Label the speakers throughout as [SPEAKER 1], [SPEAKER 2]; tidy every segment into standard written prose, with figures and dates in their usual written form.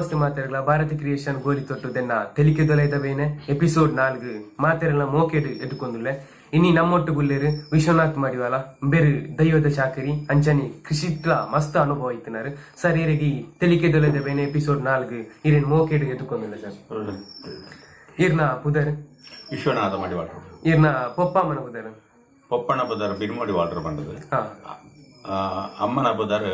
[SPEAKER 1] ನಮಸ್ತೆ ಮಾತೆರಗಳ ಭಾರತಿ ಕ್ರಿಯೇಷನ್ ಗೋಲಿ ತೊಟ್ಟುದೆನ್ನ ತೆಲಿಕೆ ದೊಲೆದವೇನೆ ಎಪಿಸೋಡ್ 4 ಮಾತೆರಗಳ ಮೋಕೆಡ್ ಎಟ್ಟುಕೊಂದುಲ್ಲೆ ಇನಿ ನಮ್ಮೊಟ್ಟು ಗುಲ್ಲೇರು ವಿಶ್ವನಾಥ್ ಮಾಡಿವಾಲ ಬೇರೆ ದೈವದ ಚಾಕರಿ ಅಂಚನೆ ಕೃಷಿಕ್ಲ ಮಸ್ತ್ ಅನುಭವ ಇತ್ತಿನಾರು ಸರ್ ಇರೆಗಿ ತೆಲಿಕೆ ದೊಲೆದವೇನೆ ಎಪಿಸೋಡ್ 4 ಇರೇನ್ ಮೋಕೆಡ್ ಎಟ್ಟುಕೊಂದುಲ್ಲೆ ಸರ್ ಇರ್ನ ಪುದರ್
[SPEAKER 2] ವಿಶ್ವನಾಥ ಮಾಡಿವಾಳ
[SPEAKER 1] ಇರ್ನ ಪೊಪ್ಪಮ್ಮನ ಪುದರ್
[SPEAKER 2] ಪೊಪ್ಪಣ್ಣ ಪುದರ್ ಬಿರುಮಡಿ ವಾಲ್ಟರ್ ಬಂದದು ಅಮ್ಮನ ಪುದರ್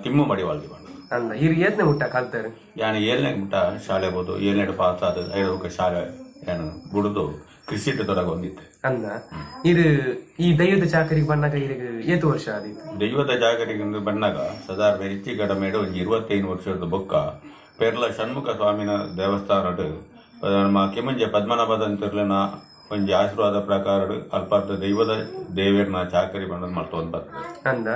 [SPEAKER 2] ತಿಮ್ಮು ಮಡಿವಾಳ್ದಿ ಬಂದದು
[SPEAKER 1] ಅಂದ ಇರ್ ಏತ್ನೆ ಮುಟ್ಟ ಕಲ್ತಾರೆ
[SPEAKER 2] ಯಾನು 7ನೇ ಮುಟ್ಟ ಶಾಲೆ ಬೋದು 7ನೇ ಪಾಸ್ ಆದ 5 ಶಾಲೆ ಏನು ಬಿಡುದು ಕೃಷಿ ತೊಡಗೊಂದಿತ್ತು
[SPEAKER 1] ಅಂದ ಇದು ಈ ದೈವದ ಚಾಕರಿಗೆ ಬಂದಾಗ ಇರಿಗೆ ಏತು ವರ್ಷ ಆದಿತ್ತು
[SPEAKER 2] ದೈವದ ಜಾಗರಿಗೆ ಬಂದಾಗ ಸಾಧಾರಣ ಹೆಚ್ಚಿ ಕಡಿಮೆ ಒಂದು 25 ವರ್ಷದ ಬೊಕ್ಕ ಪೇರ್ಲ ಷಣ್ಮುಖ ಸ್ವಾಮಿನ ದೇವಸ್ಥಾನಡು ನಮ್ಮ ಕೆಮಂಜೆ ಪದ್ಮನಾಭದ ಅಂತಿರ್ಲಿನ ಒಂಜಿ ಆಶೀರ್ವಾದ ಪ್ರಕಾರ ಅಲ್ಪಾರ್ಥ ದೈವದ ದೇವೇರ್ನ ಚಾಕರಿ ಬಂದ್ ಮಾಡ್ತೊಂದ್ ಬರ್ತದೆ
[SPEAKER 1] ಅಂದ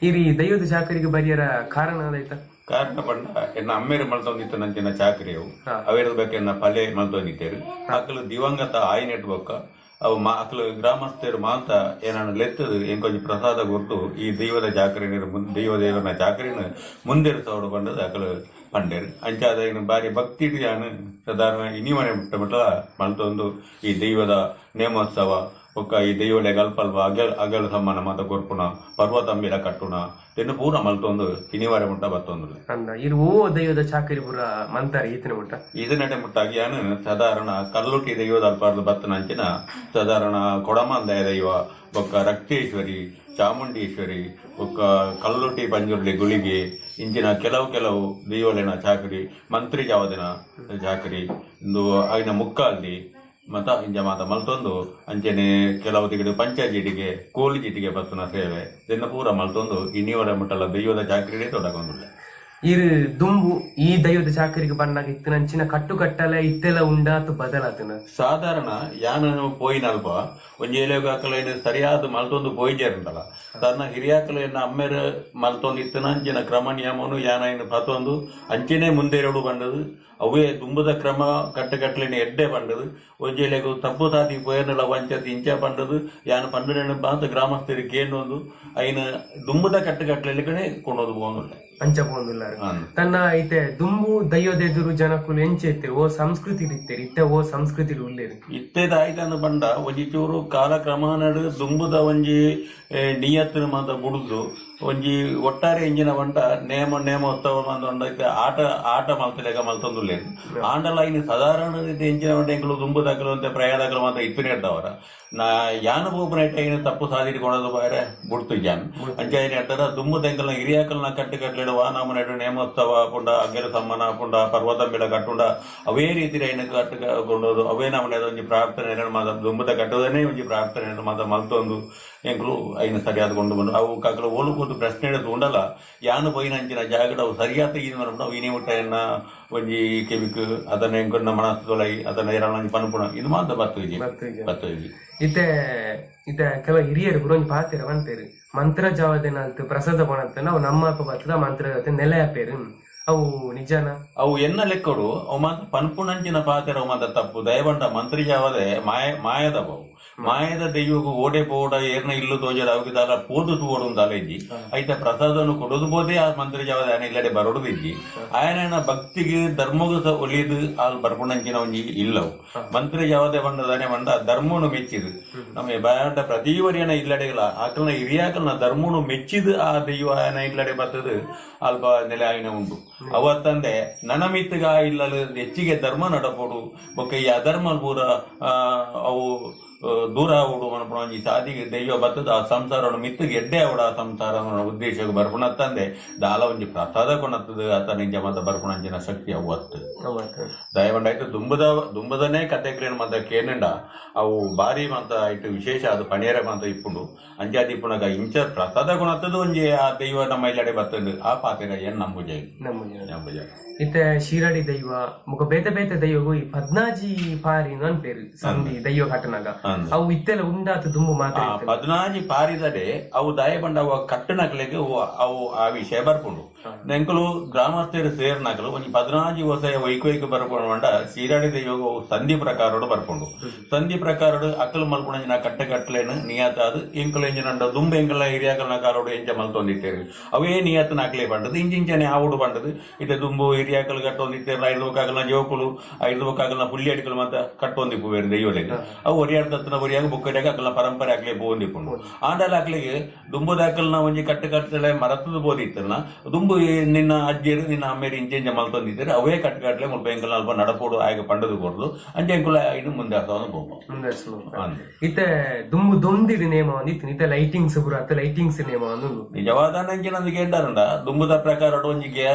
[SPEAKER 1] ಇರಿ ದೈವದ ಚಾಕರಿಗೆ ಬರಿಯರ ಕಾರಣ ಆಯ್ತಾ
[SPEAKER 2] ಕಾರಣ ಬಂಡ ಎನ್ನ ಅಮ್ಮೇರು ಮಲ್ತೊಂದಿತ್ತು ನಂಚಿನ ಚಾಕರಿ ಅವು ಅವೇರದ ಬೇಕೆನ್ನ ಪಲ್ಲೆ ಮಲ್ತೊಂದಿತ್ತೇರು ಅಕ್ಕಲು ದಿವಂಗತ ಆಯ್ನೆಟ್ ಬೊಕ್ಕ ಅವು ಅಕ್ಕಲು ಗ್ರಾಮಸ್ಥರು ಮಾತ ಏನಾನು ಲೆತ್ತದು ಏನ್ ಕೊಂಚ ಪ್ರಸಾದ ಕೊಟ್ಟು ಈ ದೈವದ ಚಾಕರಿ ದೈವ ದೇವರನ ಚಾಕರಿನ ಮುಂದಿರಿಸೋಡು ಬಂಡದು ಅಕ್ಕಲು ಪಂಡೇರು ಅಂಚಾದ ಇನ್ನು ಬಾರಿ ಭಕ್ತಿ ಯಾನು ಸಾಧಾರಣ ಇನ್ನಿವನೆ ಮುಟ್ಟ ಮುಟ್ಟ ಮಲ್ತೊಂದು ಈ ದೈವದ ನೇಮೋತ್ಸವ ಒಕ್ಕ ಈ ದೈವಲೆ ಗಲ್ಪಲ್ವ ಅಗಲ ಸಮ್ಮಾನ ಮಾತ ಕೊರ್ಪುಣ ಪರ್ವತಂಬಿಲ ಕಟ್ಟುಣ ತೆನ್ನು ಪೂರ ಮಲ್ತೊಂದು ಇನ್ನಿವರೆ ಮುಟ್ಟ ಬತ್ತೊಂದು
[SPEAKER 1] ಅಂದ ಇರು ಓ ದೈವದ ಚಾಕರಿ ಪೂರ ಮಂತಾರ ಈತನ ಮುಟ್ಟ
[SPEAKER 2] ಇದನ್ನಟೆ ಮುಟ್ಟಾಗಿ ಯಾನು ಸಾಧಾರಣ ಕಲ್ಲುಟಿ ದೈವದ ಅಲ್ಪಾರ್ದು ಬತ್ತನ ಅಂಚಿನ ಸಾಧಾರಣ ಕೊಡಮಾಂದಯ ದೈವ ಒಕ್ಕ ರಕ್ತೇಶ್ವರಿ ಚಾಮುಂಡೇಶ್ವರಿ ಒಕ್ಕ ಕಲ್ಲುಟಿ ಪಂಜುರ್ಲಿ ಗುಳಿಗೆ ಇಂಚಿನ ಕೆಲವು ದೈವಲಿನ ಚಾಕರಿ ಮಂತ್ರಿ ಜಾವದಿನ ಚಾಕರಿ ಇಂದು ಆಗಿನ ಮುಕ್ಕಾಲ್ದಿ ಮತ ಇಂಜ ಮಾತ ಮಲ್ತೊಂದು ಅಂಚನೆ ಕೆಲವು ತಿಗಡು ಪಂಚಾಯತಿಗೆ ಕೋಳಿ ಜಿಟಿಗೆ ಬತ್ತನ ಸೇವೆ ಇದನ್ನ ಪೂರ ಮಲ್ತೊಂದು ಇನ್ನಿವರ ಮುಟ್ಟಲ್ಲ ದೈವದ ಚಾಕರಿನೇ ತೊಡಗೊಂದಿಲ್ಲ
[SPEAKER 1] ಇರು ದುಂಬು ಈ ದೈವದ ಚಾಕರಿಗೆ ಬಂದಾಗ ಇತ್ತಿನ ಅಂಚಿನ ಕಟ್ಟುಕಟ್ಟಲೆ ಇತ್ತೆಲ್ಲ ಉಂಡಾತು ಬದಲಾತನ
[SPEAKER 2] ಸಾಧಾರಣ ಯಾನು ಪೋಯಿನಲ್ಪ ಒಂಜಿ ಎಲೆಗಾಕಲೇನು ಸರಿಯಾದ ಮಲ್ತೊಂದು ಪೋಯ್ಜೇರುಂಟಲ್ಲ ತನ್ನ ಹಿರಿಯಾಕಲೇನ ಅಮ್ಮೇರ ಮಲ್ತೊಂದು ಇತ್ತಿನ ಅಂಚಿನ ಕ್ರಮ ನಿಯಮನು ಯಾನ ಪತ್ತೊಂದು ಅಂಚೆನೆ ಮುಂದೆರಡು ಬಂದದು ಅವೇ ದುಂಬದ ಕ್ರಮ ಕಟ್ಟುಕಟ್ಲೆನ ಎಡ್ಡೆ ಬಂದದು ಒಂಜಿ ಎಲೆಗೂ ತಪ್ಪು ತಾತಿ ಪೋಯರ್ನಲ್ಲ ವಂಚತಿ ಇಂಚ ಬಂದದು ಯಾನು ಪಂಡನ ಬಾಂತ ಗ್ರಾಮಸ್ಥರಿಗೆ ಕೇಳೊಂದು ಐನ ದುಂಬದ ಕಟ್ಟುಕಟ್ಲೆ ಕಡೆ ಕೊಂಡೋದು ಹೋಗುದಿಲ್ಲ
[SPEAKER 1] ಅಂಚ ಹೋಗುದಿಲ್ಲ ತನ್ನ ಐತೆ ದುಂಬು ದೈವದೆದುರು ಜನಕ್ಕೂ ಎಂಚೆ ಇರ್ತೀರಿ ಓ ಸಂಸ್ಕೃತಿ ಇರ್ತೀರಿ ಇತ್ತೆ ಓ ಸಂಸ್ಕೃತಿ ಉಳ್ಳೇರಿ
[SPEAKER 2] ಇತ್ತೇದ ಆಯ್ತಂದು ಬಂಡ ಒಂಜಿ ಚೂರು ಕಾಲ ಕ್ರಮಾನಡು ದುಂಬುದ ಒಂಜಿ ನಿಯತ್ತಿನ ಮಾತ ಬುಡುದು ಒಂಜಿ ಒಟ್ಟಾರೆ ಇಂಜಿನ ಬಂಟ ನೇಮ ಉತ್ಸವ ಮಂತ ಆಟ ಮಲ್ತಲೆಗ ಮಲ್ತೊಂದುಲ್ಲೇರು ಆಂಡಲ ಇನ್ನು ಸಾಧಾರಣ ಎಂಚಿನ ಬಂಟ ಎಂಕಲು ದುಂಬುದಾಕಲು ಅಂತ ಪ್ರಯಾದಾಕಲು ಮಾತ್ರ ಇತ್ತನೇ ಇರ್ತಾವರ ನಾ ಯಾನು ಬೋಪನೈಟ ಏನು ತಪ್ಪು ಸಾಧಿಸಿಕೊಳ್ಳೋದು ಬೇರೆ ಬಿಡ್ತು ಜಾನ್ ಅಂಚಾಯಿನ ಹೇಳ್ತಾರ ದುಂಬುದ ಎಂಕಲ್ನ ಹಿರಿಯಾಕಲ್ನ ಕಟ್ಟುಕಟ್ಲಿಡುವ ನಮ್ಮ ನೆಡು ನೇಮೋತ್ಸವ ಪುಂಡ ಅಗ್ಗೆರ ಸಮ್ಮಾನ ಪುಂಡ ಪರ್ವತಂಬಿಲ ಕಟ್ಟುಂಡ ಅವೇ ರೀತಿ ಐನ ಕಟ್ಟುಕೊಂಡೋದು ಅವೇ ನಮ್ಮನೆ ಒಂಜಿ ಪ್ರಾರ್ಥನೆ ಮಾತ ದುಂಬುದ ಕಟ್ಟೋದನ್ನೇ ಒಂಜಿ ಪ್ರಾರ್ಥನೆ ಮಾತ ಮಲ್ತೊಂದು ಎಂಕಲು ಐನ ಸರಿಯಾದ ಕೊಂಡು ಬಂದು ಅವು ಕಾಕಲು ಓಲು ಕೂತು ಪ್ರಶ್ನೆ ಹಿಡಿದು ಉಂಡಲ್ಲ ಯಾನು ಪೋಯಿನ ಅಂಚಿನ ಜಾಗಡ ಅವು ಸರಿಯಾದ ಇದು ಇನಿ ಮುಟ್ಟೆಯನ್ನ ಒಂಜಿ ಕೆಮಿಕ್ ಅದನ್ನ ಎಂಕೊಂಡ ಮನಸ್ಸು ತೊಲೈ ಅದನ್ನ ಎರಡೊಂಜಿ ಪನ್ಪುಣ ಇದು ಮಾತ್ರ ಬತ್ತೋಗಿ
[SPEAKER 1] ಇತ್ತೆ ಕೆಲವು ಹಿರಿಯರು ಗುರುಂಜಿ ಪಾತಿರ ಬಂತೇರು ಮಂತ್ರ ಜಾವದೇನ ಅಂತ ಪ್ರಸಾದ ಪಣಂತ ನಾವು ನಮ್ಮ ಅಪ್ಪ ಬತ್ತದ ಮಂತ್ರ ಜಾವತೆ ನೆಲೆ ಹಾಪೇರು ಅವು ನಿಜಾನ ಅವು
[SPEAKER 2] ಎನ್ನ ಲೆಕ್ಕಡು ಅವು ಮಾತ್ರ ಪನ್ಪುಣಂಚಿನ ಪಾತಿರ ಅವು ಮಾತ್ರ ತಪ್ಪು ದಯಬಂಡ ಮಂತ್ರಿ ಜಾವದೆ ಮಾಯದವು ಮಾಯದ ದೈವಗೂ ಓಡೆ ಪೋಡ ಏರ್ನ ಇಲ್ಲು ತೋಜದ ಅವಗಿದಾಲ ಪೋದು ತೂಡು ಅಲೆಜ್ಜಿ ಐತ ಪ್ರಸಾದನು ಕೊಡೋದು ಬೋದೇ ಆ ಮಂತ್ರಿ ಜಾವದ ಆನೆ ಇಲ್ಲಡೆ ಬರೋಡಿದ್ಜಿ ಆಯನ ಭಕ್ತಿಗೆ ಧರ್ಮಗೂ ಸಹ ಒಲಿದು ಅಲ್ಲಿ ಬರ್ಕೊಂಡಂಚಿನ ಒಂಜಿ ಇಲ್ಲವು ಮಂತ್ರಿ ಜಾವದೆ ಬಂಡದಾನೆ ಬಂಡ ಧರ್ಮನು ಮೆಚ್ಚಿದು ನಮ್ಮ ಬಾಡ ಪ್ರತಿವರಿಯನ ಇಲ್ಲಡೆಗಳ ಆಕಲ್ನ ಹಿರಿಯಾಕಲ್ನ ಧರ್ಮನು ಮೆಚ್ಚಿದು ಆ ದೈವ ಆಯನ ಇಲ್ಲಡೆ ಬರ್ತದು ಅಲ್ಪ ನೆಲೆ ಆಯ್ನ ಉಂಟು ಅವತ್ತಂದೆ ನನ್ನ ಮಿತ್ತಗ ಇಲ್ಲಲು ಹೆಚ್ಚಿಗೆ ಧರ್ಮ ನಡಪೋಡು ಬೊಕ್ಕ ಈ ಅಧರ್ಮ ಪೂರ ಅವು ದೂರ ಆವಡು ಅನ್ಪಣಿ ಸಾದಿಗೆ ದೈವ ಬತ್ತದ ಆ ಸಂಸಾರ ಮಿತ್ತಿಗೆ ಎಡ್ಡೆ ಅವಡ ಆ ಸಂಸಾರ ಉದ್ದೇಶಕ್ಕೆ ಬರ್ಪಣತ್ತಂದೆ ದಾಲ ಒಂಜಿ ಪ್ರಸಾದ ಕೊಣತ್ತದ ಆತ ನಿಜ ಮತ ಬರ್ಪಣಂಚಿನ ಶಕ್ತಿ ಅವತ್ತು ದಯವಂಡ ಆಯ್ತು ದುಂಬದನೇ ಕತೆಕ್ರೇನು ಮತ ಕೇನಂಡ ಅವು ಬಾರಿ ಮತ ಆಯ್ತು ವಿಶೇಷ ಅದು ಪಣಿಯರ ಮತ ಇಪ್ಪುಂಡು ಅಂಜಾದಿ ಇಪ್ಪುಣಗ ಇಂಚ ಪ್ರಸಾದ ಕೊಣತ್ತದ ಒಂಜಿ ಆ ದೈವ ನಮ್ಮ ಇಲ್ಲಡೆ ಬತ್ತಂಡು ಆ ಪಾತೆರ ಏನ್ ನಂಬುಜ
[SPEAKER 1] ಇತ್ತೆ ಶಿರಡಿ ದೈವ ಮುಖ ಬೇತೆ ಬೇತೆ ದೈವಗೂ ಈ ಪದ್ನಾಜಿ ಪಾರಿ ಅನ್ಪೇರು ಸಂಧಿ ದೈವ ಕಟ್ಟನಾಗ ಅವು ಇತ್ತೆಲ್ಲ ಉಂಡಾತು ದುಂಬು ಮಾತ್ರ
[SPEAKER 2] ಪದ್ನಾಜಿ ಪಾರಿದಡೆ ಅವು ದಯ ಬಂಡ ಅವು ಕಟ್ಟನಕ್ಲೆಗೆ ಅವು ಆ ವಿಷಯ ಬರ್ಕೊಂಡು ನೆಂಕಲು ಗ್ರಾಮಸ್ಥರು ಸೇರ್ನಾಕಲು ಒಂಜಿ 14 ವರ್ಷ ವೈಕೋಯ್ಕ ಬರ್ಕೊಂಡ ಶಿರಡಿ ದೈವ ಸಂಧಿ ಪ್ರಕಾರ ಬರ್ಕೊಂಡು ಸಂಧಿ ಪ್ರಕಾರ ಅಕ್ಕಲು ಮಲ್ಪುಣ ಕಟ್ಟೆಕಟ್ಲೇನು ನಿಯತಾದು ಎಂಕಲು ಎಂಜಿನ ದುಂಬು ಎಂಕಲ ಹಿರಿಯಾಕಲ್ನ ಕಾರೋಡು ಎಂಚ ಮಲ್ತೊಂದಿಟ್ಟೇರು ಅವೇ ನಿಯತ್ನ ಅಕ್ಲೆ ಬಂಡದು ಇಂಚಿಂಚನೆ ಆವುಡು ಬಂಡದು ಇತ್ತೆ ದುಂಬು ಹಿರಿಯಾಕಲು ಕಟ್ಟೊಂದಿತ್ತೇರ 5 ಬೊಕ್ಕಾಗಲ ಜೋಕುಲು 5 ಬೊಕ್ಕಾಗಲ ಪುಳ್ಳಿ ಅಡಿಕಲು ಮಾತ ಕಟ್ಟೊಂದಿಪ್ಪು ಬೇರೆ ದೈವಲೆಗೆ ಅವು ಒರಿಯಾಡ್ದತ್ತಿನ ಒರಿಯಾಗ ಬೊಕ್ಕಡಿಯಾಗ ಅಕ್ಕಲ ಪರಂಪರೆ ಆಗ್ಲೇ ಬೋಂದಿಪ್ಪುಂಡು ಆಂಡಲ ಆಗ್ಲಿಗೆ ದುಂಬುದಾಕಲ್ನ ಒಂಜಿ ಕಟ್ಟೆ ಮರತದ ಬೋದಿತ್ತಲ್ಲ ದುಂಬು ನಿನ್ನ ಅಜ್ಜಿಯರು ನಿನ್ನ ಅಮ್ಮೇರಿ ಇಂಚೆಂಜ ಮಲ್ತೊಂದಿದ್ದಾರೆ ಅವೇ ಕಟ್ಟೆ ಮುಲ್ಪ ಎಂಕಲ್ ಅಲ್ಪ ನಡಪೋಡು ಆಗ ಪಂಡದು ಕೊಡ್ದು ಅಂಚೆ ಎಂಕುಲ ಇದು ಮುಂದೆ ಅರ್ಥವನ್ನು ಬೋಪ
[SPEAKER 1] ಇತ್ತೆ ದುಂಬು ದೊಂದಿಡು ನೇಮ ಒಂದಿತ್ತು ಇತ್ತೆ ಲೈಟಿಂಗ್ಸ್ ಬುರಾತ ಲೈಟಿಂಗ್ಸ್ ನೇಮ ಒಂದು
[SPEAKER 2] ನಿಜವಾದ ನಂಚಿನೊಂದು ಕೇಂದ್ರಂಡ ದುಂಬುದ ಪ್ರಕಾರ ಒಂಜಿ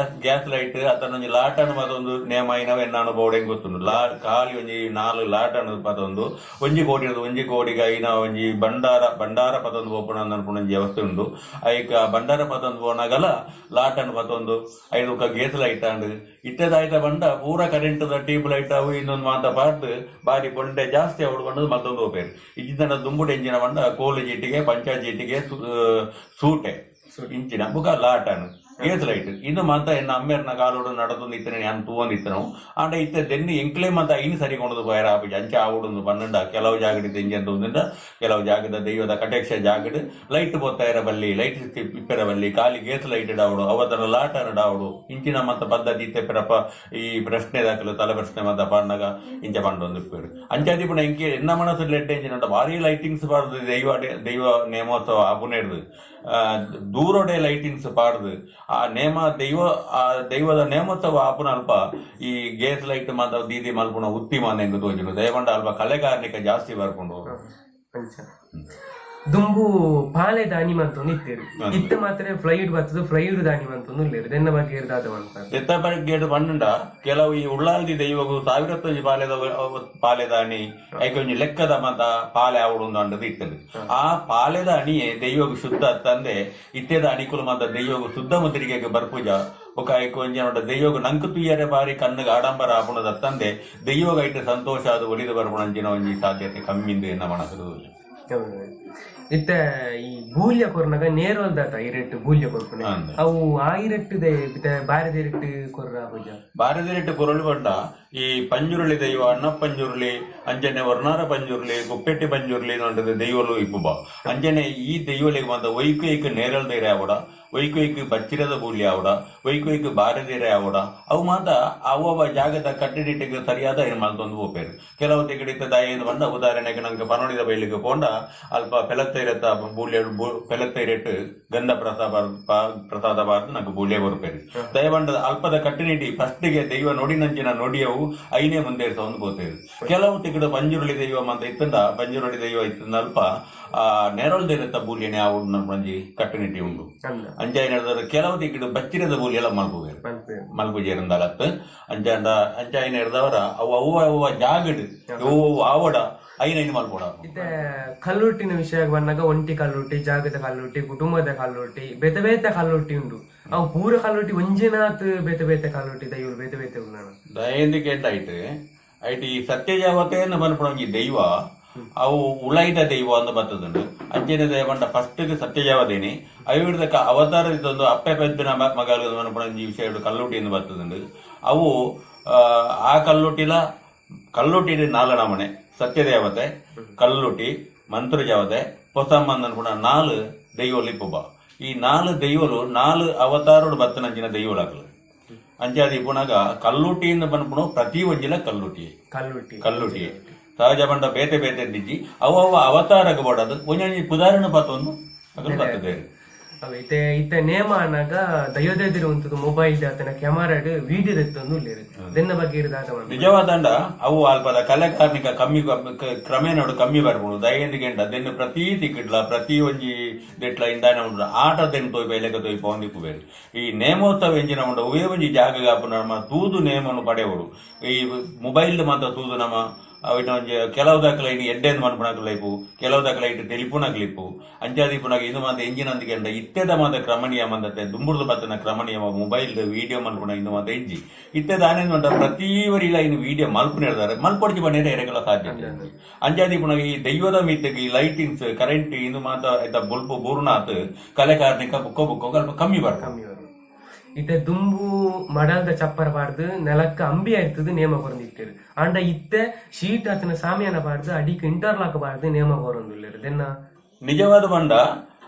[SPEAKER 2] ಗ್ಯಾಸ್ ಲೈಟ್ ಅತನೊಂಜಿ ಲಾಟನ್ ಮತ್ತೊಂದು ನೇಮ ಇನವ ಎನ್ನಾನು ಬೋರ್ಡ್ ಗೊತ್ತುಂಡು ಖಾಲಿ ಒಂಜಿ 4 ಲಾಟನ್ ಪದೊಂದು ಒಂಜಿ ಕೋಡಿಗ ಐನ ಒಂಜಿ ಬಂಡಾರ ಪದೊಂದು ಓಪನ್ ಅನ್ಪುಣ ವ್ಯವಸ್ಥೆ ಉಂಡು ಐಕ ಬಂಡಾರ ಪದೊಂದು ಪೋನಾಗಲ ಲಾಟನ್ ಪದೊಂದು 5 ಗೇಸ್ ಲೈಟ್ ಅಂಡ್ ಇತ್ತದಾಯ್ತ ಬಂಡ ಪೂರ ಕರೆಂಟ್ ಟ್ಯೂಬ್ ಲೈಟ್ ಅವು ಇನ್ನೊಂದು ಮಾತ ಪಾರ್ಟ್ ಬಾರಿ ಬಂಡೆ ಜಾಸ್ತಿ ಅವಡು ಬಂಡದು ಮತ್ತೊಂದು ಓಪೇರು ಇಜ್ಜಿನ ದುಂಬುಡು ಎಂಜಿನ ಬಂಡ ಕೋಲು ಜೀಟಿಗೆ ಪಂಚಾಯತ್ ಜೀಟಿಗೆ ಸೂಟೆ ಇಂಚಿನ ಬುಕ ಲಾಟನ್ ಗೇಸ್ ಲೈಟ್ ಇದು ಮಾತ ಎನ್ನ ಅಮ್ಮೇರ್ನ ಕಾಲೋಡು ನಡದು ನಿತ್ತನೆ ನಾನು ತೂವೊಂದಿತ್ತನು ಆಂಡ ಇತ್ತೆ ದೆನ್ನಿ ಎಂಕ್ಲೆ ಮಾತ ಐನು ಸರಿಗೊಂಡು ಬಯರ ಆಪಿಜಿ ಅಂಚೆ ಆವುಡೊಂದು ಪನ್ನಂಡ ಕೆಲವು ಜಾಗಡಿದ ಎಂಜಿ ಅಂತ ಕೆಲವು ಜಾಗದ ದೈವದ ಕಟೇಕ್ಷ ಜಾಗಡ್ ಲೈಟ್ ಬೊತ್ತಾಯಿರ ಬಲ್ಲಿ ಲೈಟ್ ಇಪ್ಪೆರ ಬಲ್ಲಿ ಖಾಲಿ ಗೇಸ್ ಲೈಟ್ ಡಾವುಡು ಅವತರ ಲಾಟನ್ ಡಾವುಡು ಇಂಚಿನ ಮತ್ತ ಪದ್ಧತಿ ಇತ್ತೆ ಪೆರಪ ಈ ಪ್ರಶ್ನೆ ದಾಖಲು ತಲೆ ಪ್ರಶ್ನೆ ಮತ ಪಂಡಗ ಇಂಚ ಪಂಡೊಂದು ಇಪ್ಪೇರು ಅಂಚಾದಿ ಪುಣ ಎಂಕಿ ಎನ್ನ ಮನಸ್ಸು ಲೆಟ್ ಎಂಚಿನ ಭಾರಿ ಲೈಟಿಂಗ್ಸ್ ಪಾಡ್ದು ದೈವ ನೇಮೋತ್ಸವ ಆಪುನೇಡ್ದು ದೂರೊಡೆ ಲೈಟಿಂಗ್ಸ್ ಪಾಡ್ದು ಆ ನೇಮ ದೈವದ ನೇಮೋತ್ಸವ ಆಪುನ ಅಲ್ಪ ಈ ಗೇಸ್ ಲೈಟ್ ಮಾತ ದೀದಿ ಮಲ್ಪುಣ ಉತ್ತಿ ಮಾನೆಂದು ತೋಜುನು ದಯವಂಡ ಅಲ್ಪ ಕಲೆಗಾರನಿಕ ಜಾಸ್ತಿ ಬರ್ಕೊಂಡು
[SPEAKER 1] ದುಂಬು ಪಾಲೆ ದಾನಿ ಮಂತೊಂದು ಇತ್ತೇರು ಇತ್ತ ಮಾತ್ರ ಫ್ಲೈಡ್ ಬರ್ತದೆ ಫ್ಲೈಡ್ ದಾನಿ ಮಂತೊಂದು ಇಲ್ಲೇರು ದೆನ್ನ ಬಗ್ಗೆ
[SPEAKER 2] ಎತ್ತ ಬಗ್ಗೆ ಪಂಡ ಕೆಲವು ಈ ಉಳ್ಳಾಲ್ದಿ ದೈವಗು 1000 ಪಾಲೆ ದಾನಿ ಐಕೊಂಜಿ ಲೆಕ್ಕದ ಮತ ಪಾಲೆ ಆವಡೊಂದು ಅಂಡದು ಇತ್ತದು ಆ ಪಾಲೆದ ಅಣಿಯೇ ದೈವಗು ಶುದ್ಧ ತಂದೆ ಇತ್ತೆದ ಅಣಿಕುಲು ಮತ ದೈವಗು ಶುದ್ಧ ಮುದ್ರಿಕೆಗೆ ಬರ್ಪುಜ ఒక కొంచెం దెయ్యోಗ ನಂಕು ತುಯ್ಯರೆ ಬಾರಿ ಕಣ್ಣಿಗೆ ಆಡಂಬರ ಆಪುಣದ ತಂದೆ ದೆಯ್ಯೋಗ ಐತೆ ಸಂತೋಷ ಅದು ಒಲಿದು ಬರ್ಪುಣಂಚಿನ ಒಂಜಿ ಸಾಧ್ಯತೆ ಕಮ್ಮಿಂದು ಎನ್ನ ಮನಸ್ಸು
[SPEAKER 1] ಇತ್ತ ಈ ಬೂಲ್ಯ ಕೊರ್ನಾಗ ನೇರೊಲ್ದಾತ ಇರೆಟ್ಟು ಬೂಲ್ಯ ಕೊರ್ಪುನೆ ಅವು ಆ ಇರೆಟ್ಟದೆ ಬಾರದಿ ಇರೆಟ್ಟು ಕೊರ್ರ ಪೂಜ
[SPEAKER 2] ಬಾರದಿ ಇರೆಟ್ಟು ಕೊರಳು ಬಂಡ ಈ ಪಂಜುರುಳಿ ದೈವ ಅಣ್ಣ ಪಂಜುರುಳಿ ಅಂಜನೆ ವರ್ಣಾರ ಪಂಜುರುಳಿ ಕುಪ್ಪೆಟ್ಟಿ ಪಂಜುರುಳಿ ನೋಡಿದ ದೈವಲು ಇಪ್ಪುಬ ಅಂಜನೆ ಈ ದೈವಲಿಗೆ ಬಂದ ವೈಕೈಕ ನೇರಲ್ ಧೈರ್ಯ ಆವಡ ವೈಕೈಕ ಬಚ್ಚಿರದ ಬೂಲ್ಯ ಆವಡ ವೈಕೈಕ ಬಾರದಿರೆ ಆವಡ ಅವು ಮಾತ ಅವ ಜಾಗದ ಕಟ್ಟಡಿಟ್ಟಿಗೆ ಸರಿಯಾದ ಏನು ಮಲ್ತೊಂದು ಹೋಪೇರು ಕೆಲವು ತೆಗಡಿತ ದಾಯೇನು ಬಂದ ಉದಾಹರಣೆಗೆ ನಂಗೆ ಪನೋಡಿದ ಬೈಲಿಗೆ ಕೊಂಡ ಅಲ್ಪ ಪೆಲತ್ತೈರತ್ತ ಬೂಲ್ಯ ಪೆಲತ್ತೈರೆಟ್ಟು ಗಂಧ ಪ್ರಸಾದ ಬಾರ್ದು ನಂಗೆ ಬೂಲ್ಯ ಬರುಪೇರು ದಯವಂಡ ಅಲ್ಪದ ಕಟ್ಟಿನಿಟಿ ಫಸ್ಟಿಗೆ ದೈವ ನೋಡಿನಂಚಿನ ನೋಡಿಯವು ಐನೇ ಮುಂದೆ ಒಂದು ಬೋತೇರು ಕೆಲವು ತೆಗಡು ಪಂಜುರುಳಿ ದೈವ ಅಂತ ಇತ್ತಂದ ಪಂಜುರುಳಿ ದೈವ ಇತ್ತಂದ ಅಲ್ಪ ನೆರಳ್ದಿರತ್ತ ಬೂಲ್ಯನೇ ಆವುಡು ನಮ್ಮಂಜಿ ಕಟ್ಟುನಿಟಿ ಉಂಡು ಅಂಚಾಯಿ ನಡೆದ ಕೆಲವು ತಿಕ್ಕಿಡು ಬಚ್ಚಿರದ ಬೂಲಿ ಎಲ್ಲ ಮಲ್ಪುಜೇರಂದಲತ್ತು ಅಂಚಾಯಿ ನಡೆದವರ ಅವ ಜಾಗಡು ಆವಡ ಐನೈನು ಮಲ್ಪೋಡ
[SPEAKER 1] ಕಲ್ಲುಟ್ಟಿನ ವಿಷಯ ಬಂದಾಗ ಒಂಟಿ ಕಲ್ಲುಟ್ಟಿ ಜಾಗದ ಕಲ್ಲುಟ್ಟಿ ಕುಟುಂಬದ ಕಲ್ಲುಟ್ಟಿ ಬೇತೆ ಬೇತೆ ಕಲ್ಲುಟ್ಟಿ ಉಂಟು ಅವು ಪೂರ ಕಲ್ಲುಟ್ಟಿ ಒಂಜಿನಾತ್ ಬೇತೆ ಬೇತೆ ಕಲ್ಲುಟ್ಟಿ ದೈವರು ಬೇತೆ ಬೇತೆ ಉಂಡು
[SPEAKER 2] ದಯಂದಿಕೆ ಎಂತಾಯ್ತು ಐಟಿ ಈ ಸತ್ಯಜಾವತೆಯನ್ನು ಮಲ್ಪೊಣಂಗಿ ದೈವ ಅವು ಉಳೈದ ದೈವ ಅಂತ ಬರ್ತದುಂಡು ಅಂಚಿನ ದೈವಂಡ ಫಸ್ಟ್ ಸತ್ಯಜಾವದೇನಿ ಅವಿಡದ ಅವತಾರ ಇದೊಂದು ಅಪ್ಪೆ ಪೆದ್ದಿನ ಮಗಲು ಮನಪಣಂಜಿ ವಿಷಯ ಕಲ್ಲುಟ್ಟಿಯಿಂದ ಬರ್ತದುಂಡು ಅವು ಆ ಕಲ್ಲುಟ್ಟಿನ 4 ನಮನೆ ಸತ್ಯದೇವತೆ ಕಲ್ಲುಟಿ ಮಂತ್ರಜಾವತೆ ಪೊಸಮ್ಮನ ಪುಣ 4 ದೈವಲು ಇಪ್ಪುಬ ಈ 4 ದೈವಲು 4 ಅವತಾರೋಡು ಬತ್ತನಂಚಿನ ದೈವಲಾಗಲು ಅಂಚಾದಿ ಪುಣಗ ಕಲ್ಲುಟಿಯಿಂದ ಬಂದ್ಪುಣ ಪ್ರತಿ ಒಂಜಿಲ ಕಲ್ಲುಟಿ ಸಹಜ ಬಂಡ ಬೇತೆ ಬೇತೆ ದಿಜ್ಜಿ ಅವ ಅವತಾರಕ್ಕೆ ಬಡದು ಒಂಜಿ ಉದಾಹರಣೆ ಪತ್ತೊಂದು ಅದನ್ನು ಬರ್ತದೆ
[SPEAKER 1] ಇತ್ತ ನೇಮ ಅನ್ನಾಗ ದಯೋದೆದಿರು ಉಂಟು ಮೊಬೈಲ್ ಆತನ ಕ್ಯಾಮರಾಡ್ ವಿಡಿಯೋ ತೆತ್ತೊಂದು ದೆನ್ನ ಬಗ್ಗೆ
[SPEAKER 2] ನಿಜವಾದಂಡ ಅವು ಅಲ್ಪದ ಕಲೆಕಾರ್ನಿಕ ಕಮ್ಮಿ ಕ್ರಮೇಣ ಕಮ್ಮಿ ಬರ್ಬೋದು ದಯಂದಿಗೆಂಡ ದೆನ್ನು ಪ್ರತಿ ತಿಕ್ಕಿಡ್ಲ ಪ್ರತಿ ಒಂಜಿ ದೆಟ್ಲ ಇಂದಾನ ಉಂಡು ಆಟ ದೆನ್ ತೋಯ್ ಬೈಲೆಕ ತೋಯ್ ಪೌಂದಿಪ್ಪು ಬೇರೆ ಈ ನೇಮೋತ್ಸವ ಎಂಜಿನ ಉಂಡ ಉವೇ ಒಂಜಿ ಜಾಗ ಆಪು ನಮ್ಮ ತೂದು ನೇಮನ್ನು ಪಡೆಯವರು ಈ ಮೊಬೈಲ್ ಮಾತ್ರ ತೂದು ನಮ್ಮ ಅವಿನ ಕೆಲವು ದಾಖಲೆ ಎಡ್ಡೆಂದು ಮನ್ಪುಣಕ್ಲಿಪ್ಪು ಕೆಲವು ದಾಖಲೆ ಟೆಲಿಫೋನಾಗ್ಲಿಪ್ಪು ಅಂಚಾದಿಪ್ಪುನಾಗ ಇದು ಮಾತ ಎಂಜಿನಂದಿಗೆ ಇತ್ತೆದ ಮಾತ ಕ್ರಮಣೀಯ ಮಂದತೆ ದುಂಬುರ್ದು ಬತ್ತನ ಕ್ರಮಣೀಯ ಮೊಬೈಲ್ ವಿಡಿಯೋ ಮಲ್ಪುಣ ಇನ್ನು ಮಾತ ಎಂಜಿ ಇತ್ತೆದ ಆನೇನು ಪ್ರತಿವರಿಲ ಇನ್ನು ವಿಡಿಯೋ ಮಲ್ಪುಣ ಹೇಳ್ತಾರೆ ಮಲ್ಪೊಡ್ಜಿ ಬಂದಿರ ಎರೆಗಳ ಸಾಧ್ಯತೆ ಅಂಚಾದಿಪ್ಪುನಾಗ ಈ ದೈವದ ಮಿತ್ತಿಗೆ ಈ ಲೈಟಿಂಗ್ಸ್ ಕರೆಂಟ್ ಇನ್ನು ಮಾತ ಬುಲ್ಪು ಬೂರ್ನಾಥ್ ಕಲೆಕಾರ್ನಿಕ ಬುಕ್ಕೋ ಸ್ವಲ್ಪ ಕಮ್ಮಿ ಬರ್ತದೆ
[SPEAKER 1] ಇತ್ತೆ ದುಂಬು ಮಡಲ್ದ ಚಪ್ಪರ ಪಾಡ್ದು ನೆಲಕ್ಕ ಅಂಬಿ ಆಯ್ತದ ನೇಮ ಕೊರಂದಿತ್ತೇರು ಅಂಡ ಇತ್ತೆ ಶೀಟ್ ಆತನ ಸಾಮಿಯಾನ ಪಾಡ್ದು ಅಡಿಕ್ ಇಂಟರ್ಲಾಕ್ ಪಾಡ್ದು ನೇಮ ಕೊರಂದುಲ್ಲೇರು ದೆನ್ನ
[SPEAKER 2] ನಿಜವಾದ ಬಂಡ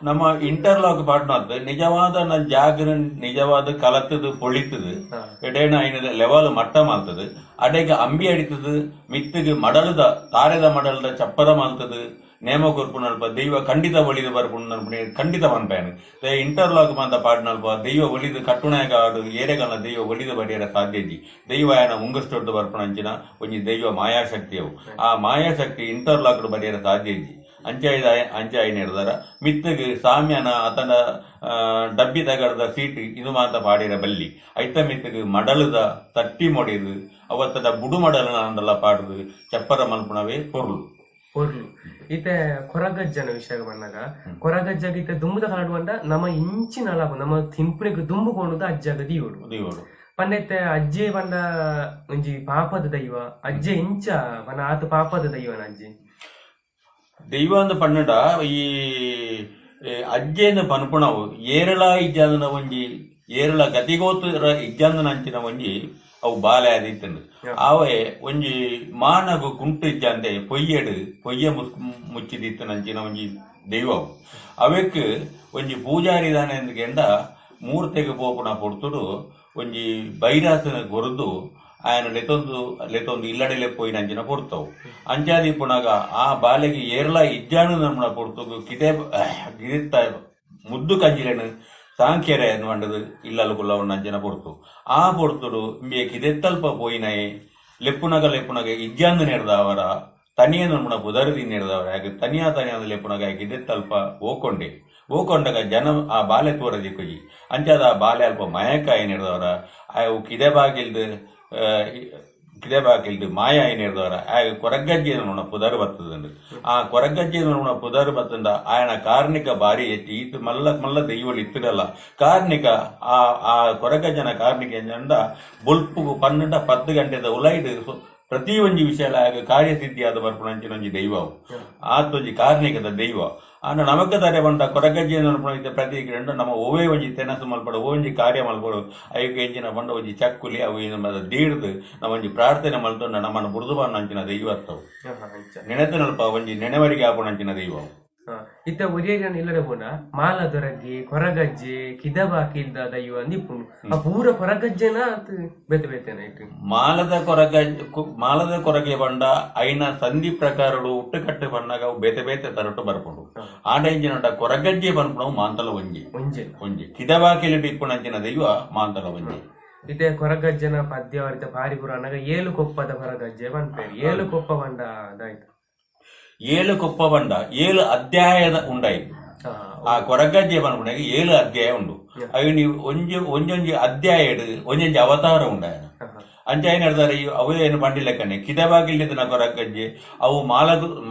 [SPEAKER 2] ನಮ್ಮ ಇಂಟರ್ಲಾಕ್ ಪಾಡ್ನದ್ದು ನಿಜವಾದ ನನ್ನ ಜಾಗರ ನಿಜವಾದ ಕಲತದು ಪೊಳಿತದು ಎಡೇನ ಐನ ಲೆವೆಲ್ ಮಟ್ಟ ಮಾಡ್ತದೆ ಅಡೆಗೆ ಅಂಬಿ ಅಡಿತದು ಮಿತ್ತಿಗೆ ಮಡಲದ ತಾರೆದ ಮಡಲದ ಚಪ್ಪರ ಮಾಡ್ತದೆ ನೇಮ ಕೊರ್ಪುನಲ್ಪ ದೈವ ಖಂಡಿತ ಒಳಿದು ಬರ್ಪುಣ ಖಂಡಿತ ಮನ್ಪೇನು ಇಂಟರ್ಲಾಕ್ ಮಾತ ಪಾಡ್ನಲ್ಪ ದೈವ ಒಳಿದು ಕಟ್ಟುಣಾಗ ಆಡು ಏರೆಗಲ್ಲ ದೈವ ಒಳಿದು ಬಡಿಯರ ಸಾಧ್ಯಜಿ ದೈವ ಏನ ಮುಂಗಷ್ಟೊಡ್ಡು ಬರ್ಪುಣಂಚಿನ ಒಂಜಿ ದೈವ ಮಾಯಾಶಕ್ತಿ ಅವು ಆ ಮಾಯಾಶಕ್ತಿ ಇಂಟರ್ಲಾಕ್ ಬಡಿಯರ ಸಾಧ್ಯಜಿ ಅಂಚಾಯಿನ ಹಿಡ್ದಾರ ಮಿತ್ತಗೆ ಸಾಮ್ಯನ ಆತನ ಡಬ್ಬಿ ತಗಡದ ಸೀಟ್ ಇದು ಮಾತ ಪಾಡಿರ ಬಲ್ಲಿ ಐತ ಮಿತ್ತಗೆ ಮಡಲದ ತಟ್ಟಿ ಮೊಡಿದು ಅವತ್ತದ ಬುಡು ಮಡಲನ ಅಂದಲ್ಲ ಪಾಡುದು ಚಪ್ಪರ ಮಲ್ಪುಣವೇ ಪೊರ್ಲು
[SPEAKER 1] ಈತೆ ಕೊರಗಜ್ಜನ ವಿಷಯ ಬಂದಾಗ ಕೊರಗಜ್ಜಗ ಈತೆ ದುಂಬುದ ಕಾಡು ಬಂದ ನಮ್ಮ ಇಂಚಿನ ಅಲಾಭ ನಮ್ಮ ತಿಂಪುನಿಗೆ ದುಂಬುಕೊಂಡುದ ಅಜ್ಜಾಗ ದೀವೋಡು ಪಂಡೈತೆ ಅಜ್ಜೆ ಬಂದ ಒಂಜಿ ಪಾಪದ ದೈವ ಅಜ್ಜೆ ಇಂಚ ಬನ ಆತ ಪಾಪದ ದೈವನ ಅಜ್ಜಿ
[SPEAKER 2] ದೈವ ಅಂದ ಪನ್ನಡ ಈ ಅಜ್ಜೆಂದ ಪನ್ಪುಣವು ಏರಳ ಇಜ್ಜಾದನ ಒಂಜಿ ಏರಳ ಗತಿಗೋತ್ರ ಇಜ್ಜಾಂದನ ಅಂಚಿನ ಒಂಜಿ ಅವು ಬಾಲೆ ಆದಿತ್ತಂದು ಅವೇ ಒಂಜಿ ಮಾನಗು ಕುಂಟು ಇಜ್ಜಂದೆ ಪೊಯ್ಯ ಮುಚ್ಚಿದಿತ್ತನಂಚಿನ ಒಂಜಿ ದೈವವು ಅವಕ್ಕೆ ಒಂಜಿ ಪೂಜಾರಿ ದಾನೆ ಎಂದ ಮೂರ್ತೆಗೆ ಪೋಪುಣ ಪೊಡ್ತುಡು ಒಂಜಿ ಬೈರಾಸನ ಗೊರದು ఆయన ಲೆತೊಂದು ಇಲ್ಲಡೆಲೆ ಪೋಯಿನ ಅಂಚಿನ ಪೊಡ್ತವು ಅಂಚಾದಿ ಪುಣಗ ಆ ಬಾಲೆಗೆ ಏರ್ಲ ಇಜ್ಜಾನು ನಮ್ಮನ ಪೊಡ್ತು ಗಿರಿತ್ತ ಮುದ್ದು ಕಂಜಿಲೆನು ಸಾಂಖ್ಯರೆ ಅನ್ವಂಡದು ಇಲ್ಲಲು ಅಂಚನ ಪೊಡ್ತು ಆ ಪೊಡ್ತುಡು ಇಂಬೆ ಕಿದೆತ್ತಲ್ಪ ಪೋಯಿನಯೇ ಲೆಪ್ಪುನಗ ಇಜ್ಜಾಂದು ನೆಡ್ದವರ ತನಿಯ ನಮ್ಮನ ಬುದರದಿ ನೆಡ್ದವರ ಹಾಗೆ ತನಿಯಾದ ಲೆಪ್ಪುನಗ ಕಿದೆತ್ತಲ್ಪ ಓಕೊಂಡಾಗ ಜನ ಆ ಬಾಲೆ ತೋರದಿ ಕೊಯ್ಯಿ ಅಂಚಾದ ಆ ಬಾಲೆ ಅಲ್ಪ ಮಯಕಾಯಿ ನೆಡ್ದವರ ಅವು ಕಿದೆಬಾಕಿಲ್ದು ಮಾಯ ಏನಿರ್ದವರ ಆ ಕೊರಗಜ್ಜಿ ನೋಡ ಪುದರ್ ಬರ್ತದಂಡು ಆ ಕೊರಗಜ್ಜಿ ನೋಡ ಪುದರ್ ಬತ್ತಂಡ ఆయన ಕಾರ್ಣಿಕ ಬಾರಿ ಎತ್ತಿ ಈತ ಮಲ್ಲ ದೈವಳು ಇತ್ತಿರಲ್ಲ ಕಾರ್ಣಿಕ ಆ ಕೊರಗಜ್ಜನ ಕಾರ್ಣಿಕ ಎಂಜಂಡ ಬುಲ್ಪು 12-10 ಗಂಟೆದ ಉಲೈಡ್ ಪ್ರತಿ ಒಂಜಿ ವಿಷಯ ಕಾರ್ಯಸಿದ್ಧಿಯಾದ ಬರ್ಪುಣಂಚಿನ ಒಂಜಿ ದೈವವು ಆತೊಂಜಿ ಕಾರ್ಣಿಕದ ದೈವ ಆನ ನಮಕ ತಾರೆ ಬಂಡ ಕೊರಗಜ್ಜಿ ನಡ್ಪುಣ ಪ್ರತಿ ಗಿಡ ನಮ್ಮ ಓವೇ ಒಂಜಿ ತೆನಸು ಮಲ್ಪಡ ಒಂಜಿ ಕಾರ್ಯ ಮಲ್ಪಡು ಐಕೆ ಎಂಚಿನ ಬಂಡ ಒಂಜಿ ಚಕ್ಕುಲಿ ಅವು ನಮ್ಮ ದೀಡ್ದು ನಮ್ಮ ಒಂಜಿ ಪ್ರಾರ್ಥನೆ ಮಲ್ತೊಂಡ ನಮ್ಮನ್ನು ಬುಡ್ದು ಅಂಚಿನ ದೈವತ್ತವು ನೆನೆತು ನಲ್ಪ ಒಂಜಿ ನೆನೆವರಿಗೆ ಆಪುಣಂಚಿನ ದೈವವು
[SPEAKER 1] ಇತ್ತ ಒರಿಯನ್ ಇಲ್ಲಡೆ ಪೋನ ಮಾಲದೊರಗಿ ಕೊರಗಜ್ಜೆ ಕಿದಬಾಕಿಲ್ದ ದೈವ ಅಂದಿಪ್ಪುಂಡು ಆ ಪೂರ ಕೊರಗಜ್ಜೆನ ಬೇತೆ ಬೇತೆನ ಇಟ್ಟು
[SPEAKER 2] ಮಾಲದ ಕೊರಗೆ ಬಂಡ ಐನ ಸಂಧಿ ಪ್ರಕಾರಡು ಉಟ್ಟುಕಟ್ಟು ಬಣ್ಣಗ ಅವು ಬೇತೆ ಬೇತೆ ತರಟು ಬರ್ಪುಂಡು ಆಂಡ ಕೊರಗಜ್ಜೆ ಬನ್ಪುಣವು ಮಾಂತಲ ಒಂಜಿ ಕಿದಬಾಕಿಲಿಟ್ಟು ಇಪ್ಪುಣಂಚಿನ ದೈವ ಮಾಂತಲ ಒಂಜಿ
[SPEAKER 1] ಇದೇ ಕೊರಗಜ್ಜನ ಪದ್ಯವರಿತ ಪಾರಿಪುರ ಅನ್ನಗ 7 ಕೊಪ್ಪದ ಕೊರಗಜ್ಜೆ ಬಂದ್ಪೇರಿ 7 ಕೊಪ್ಪ ಬಂಡ ಅದಾಯ್ತು
[SPEAKER 2] 7 ಕೊಪ್ಪ ಬಂಡ 7 ಅಧ್ಯಾಯದ ಉಂಡಾಯ್ತು ಆ ಕೊರಗಜ್ಜೆ ಬಂದ್ಬಿಟ್ಟಾಗ 7 ಅಧ್ಯಾಯ ಉಂಡು ಅವು ನೀವು ಒಂಜೊಂಜಿ ಅಧ್ಯಾಯ ಒಂಜೊಂಜಿ ಅವತಾರ ಉಂಡಾಯ ಅಂಚ ಏನ್ ಹೇಳ್ತಾರೆ ಅವು ಏನು ಬಂಡಿಲೆಕ್ಕನೆ ಕಿದಬಾಗಿಲ್ದ ಕೊರಗಜ್ಜೆ ಅವು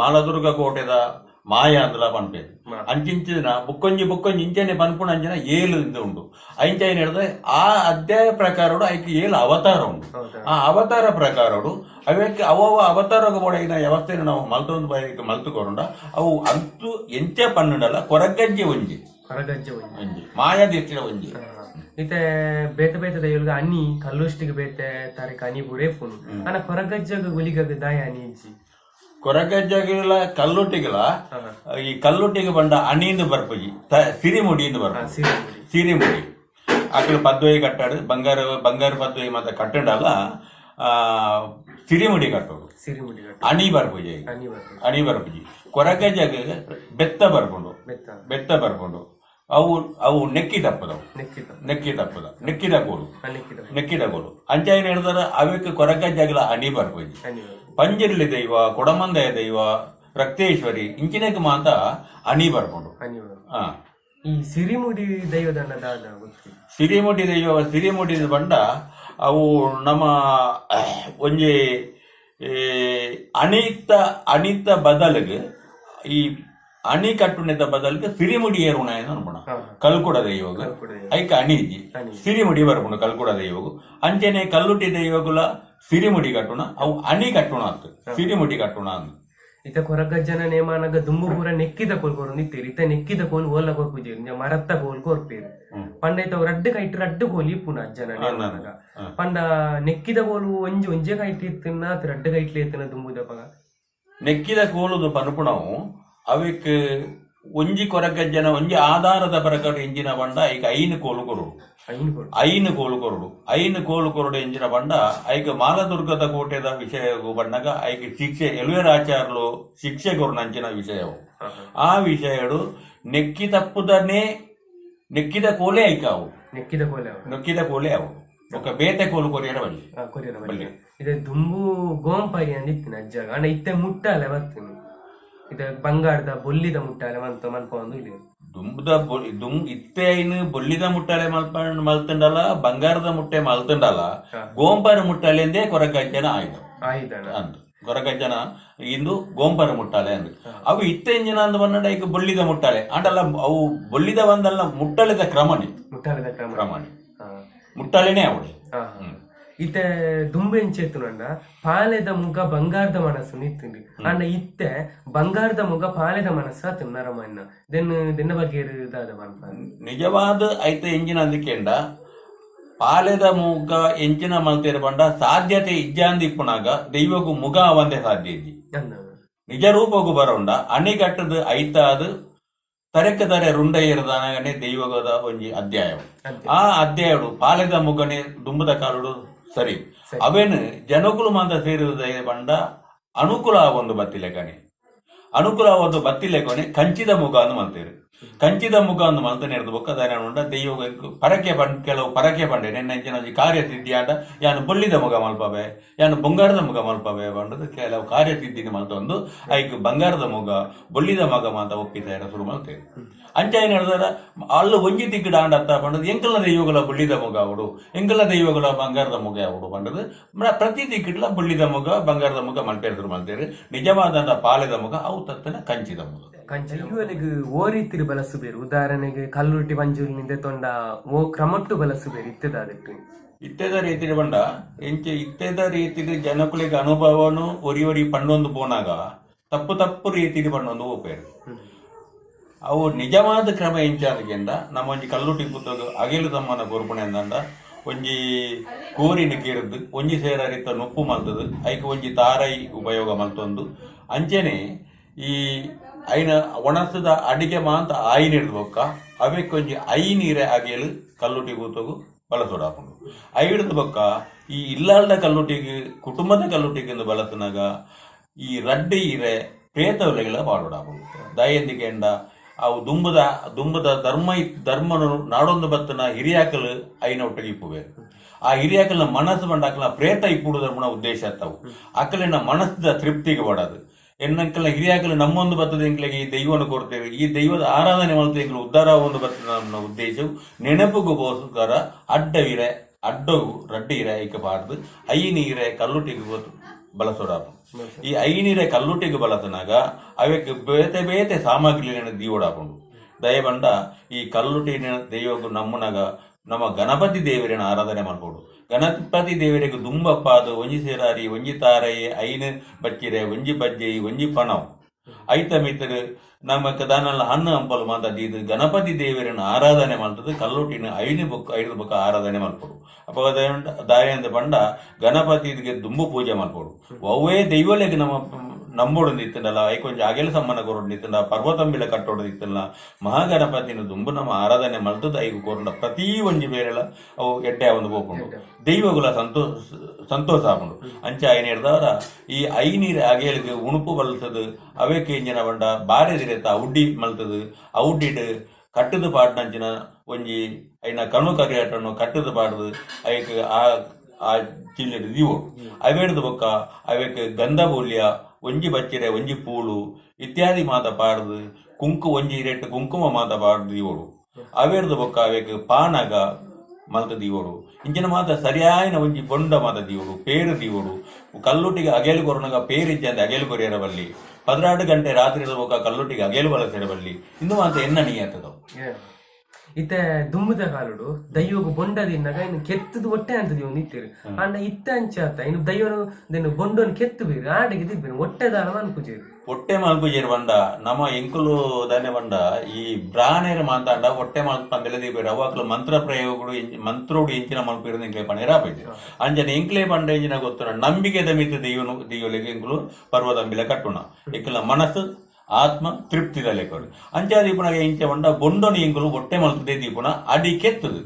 [SPEAKER 2] ಮಾಲದುರ್ಗ ಕೋಟೆದ ಮಾಯ ಅಂದಲ ಪನ್ಪೇರು ಅಂಚಿಂಚಿನ ಬುಕ್ಕೊಂಜಿ ಇಂಚನೆ ಪನ್ಪುಣ ಅಂಚನ 7 ಉಂಡು ಅಂಚ ಏನ್ ಹೇಳಿದ್ರೆ ಆ ಅಧ್ಯಾಯ ಪ್ರಕಾರಡು ಐಕೆ 7 ಅವತಾರ ಉಂಟು ಆ ಅವತಾರ ಪ್ರಕಾರಡು ಅವಕ್ಕೆ ಅವ ಅವತಾರ ಬೋಡಿನ ವ್ಯವಸ್ಥೆನ ನಾವು ಮಲ್ತೊಂದು ಬಾಯಿಗೆ ಮಲ್ತುಕೊಂಡ ಅವು ಅಂತೂ ಎಂಚೆ ಪನ್ನಡಲ್ಲ ಕೊರಗಜ್ಜೆ ಒಂಜಿ ಮಾಯಾದಿರ್ತಿನ ಒಂಜಿ
[SPEAKER 1] ಇತ್ತೆ ಬೇತೆ ಬೇತೆ ದೈವಲ್ಗ ಅನಿ ಕಲ್ಲುಷ್ಟಿಗೆ ಬೇತೆ ತಾರೀಕ ಅನಿ ಬುಡೇ ಪುನು ಅನ ಕೊರಗಜ್ಜಗ ಗುಲಿಗಗ ದಾಯ ಅನಿ ಇಜ್ಜಿ
[SPEAKER 2] ಕೊರಗಜ್ಜಗಿಲ ಕಲ್ಲುಟ್ಟಿಗಳ ಈ ಕಲ್ಲುಟ್ಟಿಗೆ ಬಂಡ ಅಣಿಯಿಂದ ಬರ್ಪಜಿ ಸಿರಿಮುಡಿಯಿಂದ ಬರ್ಪ ಸಿರಿಮುಡಿ ಅಕ್ಕಳು ಪದ್ವಯಿ ಕಟ್ಟಾಡು ಬಂಗಾರ ಪದ್ವಯಿ ಮತ್ತೆ ಕಟ್ಟಡಲ್ಲ ಸಿರಿಮುಡಿ ಕಟ್ಟೋದು ಅಣಿ ಬರ್ಪುಜಿ ಕೊರಗಜ್ಜಗ ಬೆತ್ತ ಬರ್ಕೊಂಡು ಅವು ನೆಕ್ಕಿ ತಪ್ಪದವು ನೆಕ್ಕಿದ ಗೋಲು ಅಂಚ ಏನ್ ಹೇಳ್ತಾರ ಅವಕ್ಕೆ ಕೊರಗಜ್ಜಾಗಲ ಅಣಿ ಬರ್ಪೋಜಿ ಪಂಜರ್ಲಿ ದೈವ ಕೊಡಮಂದಯ ದೈವ ರಕ್ತೇಶ್ವರಿ ಇಂಚಿನಕ್ಕೆ ಮಾತ ಅಣಿ ಬರ್ಕೊಂಡು
[SPEAKER 1] ಈ ಸಿರಿಮುಡಿ ದೈವದ
[SPEAKER 2] ಸಿರಿಮುಡಿ ಬಂಡ ಅವು ನಮ್ಮ ಒಂಜಿ ಅಣಿತ ಬದಲಿಗೆ ಈ ಅಣಿ ಕಟ್ಟುಣಿದ ಬದಲಿಗೆ ಸಿರಿಮುಡಿ ಏರುಣ ಅನ್ಪಣ ಕಲ್ಕುಡ ದೈವಗ ಐಕ ಅಣಿಜಿ ಸಿರಿಮುಡಿ ಬರ್ಪುಂಡು ಕಲ್ಕುಡ ದೈವಗು ಅಂಚನೆ ಕಲ್ಲುಟಿ ದೈವಗುಲ ಸಿರಿಮುಡಿ ಕಟ್ಟುಣ ಅವು ಅಣಿ ಕಟ್ಟುಣ ಅಂತ ಸಿರಿಮುಡಿ ಕಟ್ಟುಣ ಅಂತ
[SPEAKER 1] ಇತ ಕೊರಗಜ್ಜನ ನೇಮಾನಗ ದುಂಬು ಪೂರ ನೆಕ್ಕಿದ ಕೋಲ್ಕೋರು ನಿಂತೀರಿ ಇತ ನೆಕ್ಕಿದ ಕೋಲ್ ಓಲ ಕೋರ್ಪುಜಿ ಮರತ್ತ ಕೋಲ್ ಕೋರ್ಪೇರು ಪಂಡ ಇತ ರಡ್ಡು ಕೋಲ್ ಇಪ್ಪುನ ಅಜ್ಜನ ನೇಮಾನಗ ಪಂಡ ನೆಕ್ಕಿದ ಕೋಲು ಒಂಜೆ ಕೈಟ್ಲಿ ಇತ್ತಿನ ರಡ್ಡು ಕೈಟ್ಲಿ ಎತ್ತಿನ ದುಂಬುದ ಪಗ
[SPEAKER 2] ನೆಕ್ಕಿದ ಕೋಲುದು ಪನ್ಪುಣವು ಅವಕ್ಕೆ ಒಂಜಿ ಕೊರಗಜ್ಜನ ಒಂಜಿ ಆಧಾರದ ಪ್ರಕಾರ ಎಂಜಿನ ಬಂಡ ಐಕ ಐನು ಕೋಲು ಕೊರುಡು ಐನು ಕೋಲು ಕೊರುಡು ಎಂಜಿನ ಬಂಡ ಐಕ ಮಾಲದುರ್ಗದ ಕೋಟೆದ ವಿಷಯ ಬಂಡಾಗ ಐಕ ಶಿಕ್ಷೆ ಎಲ್ವೇರಾಚಾರ್ಲು ಶಿಕ್ಷೆ ಕೊರ್ನಂಚಿನ ವಿಷಯವು ಆ ವಿಷಯಡು ನೆಕ್ಕಿ ತಪ್ಪುದನ್ನೇ ನೆಕ್ಕಿದ ಕೋಲೆ ಐಕಾವು ನೆಕ್ಕಿದ ಕೋಲೆ ಅವು ఒక ಬೇತೆ ಕೋಲು ಕೊರಿಯರ ಬಲ್ಲಿ
[SPEAKER 1] ಇದು ದುಂಬು ಗೋಂಪಾಯಿ ಅಂದಿತ್ತಿನ ಅಜ್ಜಾಗ ಅಣ್ಣ ಇತ್ತೆ ಮುಟ್ಟಾಲೆ ಬರ್ತೀನಿ ಇದು ಬಂಗಾರದ ಬೊಲ್ಲಿದ ಮುಟ್ಟಾಲೆ ಮಲ್ಪ ಒಂದು ಇಲ್ಲಿ
[SPEAKER 2] ಇತ್ತೆ ಐನು ಬೊಲ್ಲಿದ ಮುಟ್ಟಾಲೆ ಮಲ್ತಂಡಲ್ಲ ಬಂಗಾರದ ಮುಟ್ಟೆ ಮಲ್ತಂಡಲ್ಲ ಗೋಂಪರ ಮುಟ್ಟಾಲೆ ಅಂದೇ ಕೊರಗಜ್ಜನ ಆಯ್ತು ಅಂದು ಕೊರಗಜ್ಜನ ಇಂದು ಗೋಂಪರ ಮುಟ್ಟಾಲೆ ಅಂದು ಅವು ಇತ್ತೆ ಇಂಜಿನ ಅಂದು ಬಂದ ಈಗ ಬೊಲ್ಲಿದ ಮುಟ್ಟಾಲೆ ಅಂಡಲ್ಲ ಅವು ಬೊಲ್ಲಿದ ಬಂದಲ್ಲ ಮುಟ್ಟಲೆದ ಕ್ರಮಣಿ ಮುಟ್ಟಾಲೆನೇ ಅವಳು
[SPEAKER 1] ಇತ್ತೆ ದುಂಬೆಂಚೆತ್ತುನಂಡ ಪಾಲೆದ ಮುಗ ಬಂಗಾರದ ಮನಸ್ಸು ನಿತ್ತುಂಡಿ ಅಂಡ ಇತ್ತೆ ಬಂಗಾರದ ಮುಗ ಪಾಲೆದ ಮನಸ್ಸು ಆತು ನರಮಣ್ಣ ದಿನ ಬಗ್ಗೆ
[SPEAKER 2] ನಿಜವಾದ ಐತೆ ಎಂಜಿನ ಅಂದಿಕೆಂಡ ಪಾಲೆದ ಮುಗ ಎಂಚಿನ ಮಲ್ತೇರು ಬಂಡ ಸಾಧ್ಯತೆ ಇಜ್ಜಾಂದಿಪ್ಪುನಾಗ ದೈವಗೂ ಮುಗ ಅವಂದೇ ಸಾಧ್ಯ ಇದ್ದಿ ನಿಜ ರೂಪಗೂ ಬರೋಂಡ ಅಣಿಗಟ್ಟದ ಐತಾದ ತರೆಕದರೆ ರುಂಡ ಏರದಾನಗನೆ ದೈವಗದ ಒಂಜಿ ಅಧ್ಯಾಯ ಆ ಅಧ್ಯಾಯಡು ಪಾಲೆದ ಮುಗನೆ ದುಂಬದ ಕಾಲುಡು ಸರಿ ಅವೇನು ಜನಕುಲು ಮಾತ ಸೇರುವುದೇ ಬಂಡ ಅನುಕೂಲ ಒಂದು ಬತ್ತಿಲೆ ಕಣೆ ಅನುಕೂಲ ಒಂದು ಬತ್ತಿಲೆ ಕೊನೆ ಕಂಚಿದ ಮುಗ ಅಂದು ಮಲ್ತೇರು ಕಂಚಿದ ಮುಗ ಅಂದು ಮಲ್ತನೆ ಇರ್ದು ಬೊಕ್ಕ ದೈವ ಪರಕೆ ಕೆಲವು ಪರಕೆ ಬಂಡೆ ನೆನ್ನೆಂಚಿನ ಕಾರ್ಯ ಸಿದ್ಧಿ ಆಂಡ ಯಾನು ಬೊಳ್ಳಿದ ಮುಗ ಮಲ್ಪವೆ ಯಾನು ಬಂಗಾರದ ಮುಗ ಮಲ್ಪವೆ ಬಂಡದು ಕೆಲವು ಕಾರ್ಯ ಸಿದ್ಧಿನ ಮಲ್ತೊಂದು ಐಕ್ ಬಂಗಾರದ ಮುಗ ಬೊಳ್ಳಿದ ಮಗ ಮಾತ ಒಪ್ಪಿತ ಶುರು ಮಲ್ತೇರು ಅಂಚ ಏನ್ ಹೇಳಿದಾರ ಅಲ್ಲು ಒಂಜಿ ತಿಕ್ಕಡ ಆಂಡತ್ತ ಬಂಡದು ಎಂಕಲ್ಲ ದೈವಗಳ ಬೊಳ್ಳಿದ ಮುಗ ಅವಡು ಎಂಕಲ್ಲ ದೈವಗಳ ಬಂಗಾರದ ಮುಗ ಅವಡು ಬಂಡದು ಪ್ರತಿ ತಿಕ್ಕಡ್ಲ ಬೊಳ್ಳಿದ ಮುಗ ಬಂಗಾರದ ಮುಗ ಮಲ್ಪೇರಿದ್ರು ಮಲ್ತೇರು ನಿಜವಾದ ಪಾಲೆದ ಮುಗ ಅವು ತತ್ತನ ಕಂಚಿದ ಮುಗ
[SPEAKER 1] ಇವನಿಗೆ ಓ ರೀತಿ ಬಲಸು ಬೇರು ಉದಾಹರಣೆಗೆ ಕಲ್ಲುಟ್ಟಿ ಮಂಜೂರಿನಿಂದ ತೊಂಡ ಓ ಕ್ರಮಟ್ಟು ಬಲಸು ಬೇರು
[SPEAKER 2] ಇತ್ತೆದ ರೀತಿ ಬಂಡ ಎಂಚೆ ಇತ್ತೆದ ರೀತಿ ಜನಕುಲಿಗೆ ಅನುಭವನು ಒರಿ ಪಂಡೊಂದು ಪೋನಾಗ ತಪ್ಪು ರೀತಿ ಪಂಡೊಂದು ಓಪೇರು ಅವು ನಿಜವಾದ ಕ್ರಮ ಎಂಚಾದಕ್ಕೆಂದ ನಮ್ಮ ಒಂಜಿ ಕಲ್ಲುಟ್ಟಿ ಪುತ್ತಗ ಅಗಿಲು ತಮ್ಮನ ಗೋರ್ಪಣೆ ಅಂದಂಡ ಒಂಜಿ ಕೋರಿನ ಕೇರದ್ದು ಒಂಜಿ ಸೇರಿತ ನೊಪ್ಪು ಮಲ್ತದು ಐಕ ಒಂಜಿ ತಾರೈ ಉಪಯೋಗ ಮಲ್ತೊಂದು ಅಂಚೆನೆ ಈ ಐನ ಒಣಸದ ಅಡಿಗೆ ಮಾಂತ ಆಯಿ ಹಿಡಿದ್ಬೊಕ್ಕ ಅವಕ್ಕೊಂಜಿ ಐ ನೀರೆ ಅಗೆಲು ಕಲ್ಲುಟಿ ಕೂತಗು ಬಳಸೋಡಾಕೊಂಡು ಐ ಹಿಡಿದ ಬೊಕ್ಕ ಈ ಇಲ್ಲಾಲ್ದ ಕಲ್ಲುಟಿಗೆ ಕುಟುಂಬದ ಕಲ್ಲುಟಿಗೆ ಬಳಸಿನಾಗ ಈ ರಡ್ಡಿ ಇರೆ ಪ್ರೇತವಲೆಗಳ ಬಾಡೋಡಾಕೊಂಡು ದಯಂದಿಗೆ ಎಂಡ ಅವು ದುಂಬದ ಧರ್ಮನು ನಾಡೊಂದು ಬತ್ತನ ಹಿರಿಯಾಕಲು ಐನ ಒಟ್ಟಿಗೆ ಇಪ್ಪುವೇರು ಆ ಹಿರಿಯಾಕಲ್ನ ಮನಸ್ಸು ಬಂಡಾಕಲ ಪ್ರೇತ ಇಪ್ಪುಡುದರ್ಮನ ಉದ್ದೇಶ ಅತ್ತವು ಅಕಲಿನ ಮನಸ್ಸದ ತೃಪ್ತಿಗೆ ಬಡದು ಎನ್ನಂಕಲ್ನ ಹಿರಿಯಾಕಲು ನಮ್ಮೊಂದು ಬತ್ತದ ಎಂಕ್ಲೆಗೆ ಈ ದೈವವನ್ನು ಕೊಡ್ತೇವೆ ಈ ದೈವದ ಆರಾಧನೆ ಮಾಡ್ತೇವೆ ಎಂಕ್ಲು ಉದ್ಧಾರ ಒಂದು ಬತ್ತದ ನಮ್ಮ ಉದ್ದೇಶವು ನೆನಪುಗೋಸ್ಕರ ಅಡ್ಡಗು ರಡ್ಡಿ ಇರೆ ಐಕಬಾರ್ದು ಐ ನೀರೆ ಕಲ್ಲುಟಿಗೆ ಬಳಸೋಡಾಪು ಈ ಐ ನೀರೆ ಕಲ್ಲುಟಿಗೆ ಬಳತನಾಗ ಅವಕ್ಕೆ ಬೇತೆ ಸಾಮಗ್ರಿಗಳನ್ನು ದೀವೋಡಾಕೊಂಡು ದಯಬಂಡ ಈ ಕಲ್ಲುಟಿನ ದೈವಗೂ ನಮ್ಮನಾಗ ನಮ್ಮ ಗಣಪತಿ ದೇವರಿನ ಆರಾಧನೆ ಮಾಡ್ಬೋದು ಗಣಪತಿ ದೇವರಿಗೆ ದುಂಬಪ್ಪಾದು ಒಂಜಿ ಸೇರಾರಿ ಒಂಜಿ ತಾರೈ ಐನು ಬಚ್ಚಿರೆ ಒಂಜಿ ಬಜ್ಜಿ ಒಂಜಿ ಪಣವು ಐತ ಮಿತ್ರ ನಮಕ್ ದಾನೆಲ್ಲ ಹಣ್ಣು ಹಂಪಲು ಮಾತಾಡಿದ್ದು ಗಣಪತಿ ದೇವರನ್ನ ಆರಾಧನೆ ಮಾಡ್ತದೆ ಕಲ್ಲುಟ್ಟಿನ ಐದು ಬೊಕ್ಕ ಆರಾಧನೆ ಮಾಡ್ಕೊಡು ಅಪ್ಪ ದಾಯಂದ ಪಂಡ ಗಣಪತಿಗೆ ದುಂಬು ಪೂಜೆ ಮಾಡ್ಕೊಡು ಅವೇ ದೈವಲೆಗೆ ನಂಬೋಡು ನಿತ್ತಲ್ಲ ಐಕೊಂಚ ಅಗೆಲ ಸಮ್ಮನ ಕೊರೋಡು ನಿತ್ತಲ್ಲ ಪರ್ವತಂಬಿಲ ಕಟ್ಟೋಡು ನಿತ್ತಲ್ಲ ಮಹಾಗಣಪತಿನ ದುಂಬು ನಮ್ಮ ಆರಾಧನೆ ಮಲ್ತದ ಐದು ಕೋರುಂಡ ಪ್ರತಿ ಒಂಜಿ ಬೇರೆಲ್ಲ ಅವು ಎಡ್ಡೆ ಒಂದು ಹೋಗ್ಕೊಂಡು ದೈವಗುಲ ಸಂತೋಷ ಆಗುಂಡು ಅಂಚ ಐನ್ ಹಿಡ್ದವರ ಈ ಐ ನೀರು ಅಗೆಲಿಗೆ ಉಣುಪು ಬಲ್ತದು ಅವಕ್ಕೆ ಇಂಜಿನ ಬಂಡ ಬಾರೆದಿರೆತ್ತ ಉಡ್ಡಿ ಮಲ್ತದು ಉಡ್ಡಿಡ್ ಕಟ್ಟದು ಪಾಡ್ನಂಚಿನ ಒಂಜಿ ಐನ ಕಣು ಕರಿಯಾಟನ್ನು ಕಟ್ಟದು ಪಾಡ್ದು ಐಕ್ ಆ ಚಿಲ್ಲಿಡ್ ದೀವೋಡು ಅವೇಡ್ದು ಬೊಕ್ಕ ಅವಕ್ಕೆ ಗಂಧ ಬೋಲ್ಯ ಒಂಜಿ ಬಚ್ಚಿರೆ ಒಂಜಿ ಪೂಳು ಇತ್ಯಾದಿ ಮಾತ ಪಾಡ್ದು ಒಂಜಿ ರೆಟ್ಟು ಕುಂಕುಮ ಮಾತ ಪಾಡ್ದು ದೀವೋಡು ಅವೇಡ್ದು ಬೊಕ್ಕ ಅವಕ್ಕೆ ಪಾನಗ ಮಲ್ತ ದೀವೋಡು ಇಂಚಿನ ಮಾತ ಸರಿಯಾಯಿನ ಒಂಜಿ ಬೊಂಡ ಮಾತ ದೀವೋಡು ಪೇರು ದೀವೋಡು ಕಲ್ಲುಟ್ಟಿಗೆ ಅಗೆಲು ಕೊರೋನಾಗ ಪೇರಿಜ್ಜಂದೆ ಅಗೆಲು ಕೊರಿಯರ ಬಲ್ಲಿ 16 ಗಂಟೆ ರಾತ್ರಿ ಬೊಕ್ಕ ಕಲ್ಲುಟ್ಟಿಗೆ ಅಗೆಲು ಬಲಸೆರ ಬಲ್ಲಿ ಇಂದು ಮಾತ ಎನ್ನ ನೀಯತ್ತದವು
[SPEAKER 1] ಇತ್ತೆ ದುಂಬುದ ಕಾಲುಡು ದೈವಗು ಬೊಂಡದಿನ್ನಾಗ ಇನ್ನು ಕೆತ್ತದು ಹೊಟ್ಟೆ ಅಂತದಿ ಒಂದು ಇತ್ತೇರು ಅಂಡ ಇತ್ತ ಅಂಚಾತ ಇನ್ನು ದೈವನು ಬೊಂಡನ್ನು ಕೆತ್ತು ಬೇರು ಆಡಿಗೆ ದಿಬ್ಬೇನು ಹೊಟ್ಟೆ ದಾನ ಮನ್ಪುಜೇರು
[SPEAKER 2] ಹೊಟ್ಟೆ ಮಲ್ಪುಜೇರು ಬಂಡ ನಮ್ಮ ಎಂಕುಲು ದಾನೆ ಬಂಡ ಈ ಬ್ರಾಣೇರು ಮಾತಾಡ ಹೊಟ್ಟೆ ಮಲ್ಪಂದೆಲೆ ಬೇರು ಅವಾಗಲು ಮಂತ್ರ ಪ್ರಯೋಗಗಳು ಮಂತ್ರೋಡು ಎಂಚಿನ ಮಲ್ಪಿರು ಎಂಕ್ಲೆ ಪಣೇರ ಬೈದು ಅಂಜನ ಎಂಕ್ಲೆ ಬಂಡ ಎಂಜಿನ ಗೊತ್ತುನ ನಂಬಿಕೆ ದಮಿತ ದೈವಲಿಗೆ ಎಂಕುಲು ಪರ್ವದಂಬಿಲ ಕಟ್ಟುಣ ಎಂಕಲ ಮನಸ್ಸು ಆತ್ಮ ತೃಪ್ತಿದ ಲೆಕ್ಕಡು ಅಂಚಾದ ದೀಪುನಾಗ ಇಂಚ ಬಂಡ ಬೊಂಡನು ಎಂಕುಲು ಹೊಟ್ಟೆ ಮಲ್ತದೆ ದೀಪುನ ಅಡಿ ಕೆತ್ತದು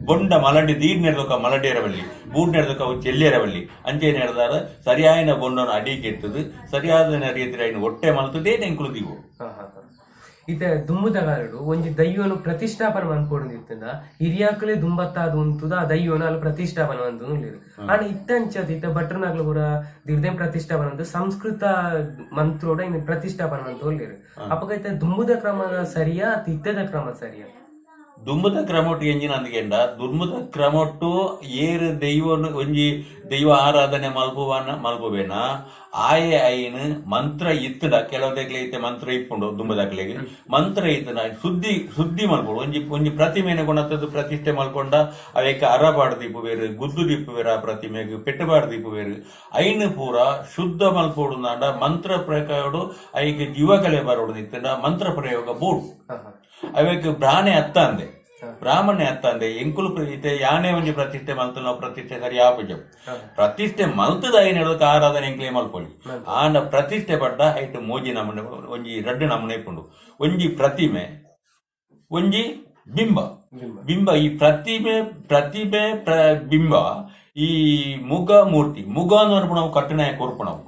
[SPEAKER 2] ಬೊಂಡ ಮಲಡಿ ದೀಡ್ ನೆಡ್ದೊಕ್ಕ ಮಲಡೇರವಲ್ಲಿ ಬೂಡ್ ನೆಡ್ದೊಕ್ಕ ಅವು ಚೆಲ್ಲೇರವಲ್ಲಿ ಅಂಚೆ ನೆಡ್ದಾರ ಸರಿಯಾಯಿನ ಬೊಂಡನು ಅಡಿ ಕೆತ್ತದು ಸರಿಯಾದ ರೀತಿಯ ಐನು ಹೊಟ್ಟೆ ಮಲ್ತದೇ ಎಂಕುಲು ದೀವು
[SPEAKER 1] ಇತ ದುಂಬುದಗಾರಡು ಒಂಜಿ ದೈವನು ಪ್ರತಿಷ್ಠಾಪನೆ ಮನ್ಪೊಂದಿರ್ತದ ಹಿರಿಯಾಕಲೆ ದುಂಬತ್ತಾದು ಅಂತದ ಆ ದೈವನು ಅಲ್ಲಿ ಪ್ರತಿಷ್ಠಾಪನೆ ಅಂತ ಉಳ್ಳೇರು ಆನ ಇತ್ತಂಚದ ಇತ್ತ ಭಟ್ರನಾಗ್ಲು ಕೂಡ ದಿರ್ದೇನ್ ಪ್ರತಿಷ್ಠಾಪನೆ ಅಂತ ಸಂಸ್ಕೃತ ಮಂತ್ರೋಡ ಇನ್ನು ಪ್ರತಿಷ್ಠಾಪನೆ ಅಂತ ಉಳ್ಳೇರು ಅಪ್ಪಗ ಇತ್ತ ದುಂಬುದ ಕ್ರಮ ಸರಿಯಾ ಅತ್ ಇತ್ತದ ಕ್ರಮ ಸರಿಯಾ
[SPEAKER 2] ದುಂಬುದ ಕ್ರಮೊಟ್ಟು ಎಂಜಿನ ಅಂದ್ಕೆಂಡ ದುರ್ಮುದ ಕ್ರಮೊಟ್ಟು ಏರು ದೈವನು ಒಂಜಿ ದೈವ ಆರಾಧನೆ ಮಲ್ಪುವೇನ ಆಯೆ ಐನ್ ಮಂತ್ರ ಇತ್ತಡ ಕೆಲವದಕ್ಲೆ ಐತೆ ಮಂತ್ರ ಇಪ್ಪುಂಡು ದುಂಬದಕ್ಲೆಗೆ ಮಂತ್ರ ಇತ್ತನ ಸುದ್ದಿ ಮಲ್ಪೋಡು ಒಂಜಿ ಪ್ರತಿಮೆನ ಕೊಣತ್ತದು ಪ್ರತಿಷ್ಠೆ ಮಲ್ಕೊಂಡ ಅವಕ್ಕೆ ಅರಬಾಡು ದೀಪು ಬೇರು ಗುದ್ದು ದೀಪು ಬೇರು ಆ ಪ್ರತಿಮೆಗೆ ಪೆಟ್ಟಬಾಡು ದೀಪು ಬೇರು ಐನ್ ಪೂರ ಶುದ್ಧ ಮಲ್ಪೋಡು ನಾಡ ಮಂತ್ರ ಪ್ರಯೋಗ ಐಕೆ ಜೀವಕಲೆ ಬರೋಡು ಇತ್ತಂಡ ಮಂತ್ರ ಪ್ರಯೋಗ ಬೋಡು ಅವಕ್ಕೆ ಬ್ರಾಹ್ಮಣೆ ಅತ್ತಂದೆ ಎಂಕುಲು ಯಾನೇ ಒಂಜಿ ಪ್ರತಿಷ್ಠೆ ಮಲ್ತು ನಾವು ಪ್ರತಿಷ್ಠೆ ಸರಿ ಆಪುಜವು ಪ್ರತಿಷ್ಠೆ ಮಲ್ತದ ಐನ್ ಹೇಳೋದಕ್ಕೆ ಆರಾಧನೆ ಎಂಕ್ಲೇ ಮಲ್ಪೊಳ್ಳಿ ಆಂಡ ಪ್ರತಿಷ್ಠೆ ಪಡ್ಡ ಐಟು ಮೋಜಿ ನಮೂನೆ ಒಂಜಿ ರಡ್ಡು ನಮೂನೆ ಇಪ್ಪುಂಡು ಒಂಜಿ ಪ್ರತಿಮೆ ಒಂಜಿ ಬಿಂಬ ಈ ಪ್ರತಿಮೆ ಬಿಂಬ ಈ ಮುಗ ಮೂರ್ತಿ ಮುಗ ಅನ್ಪುಣವು ಕಟ್ಟಣೆ ಕೊರ್ಪುಣವು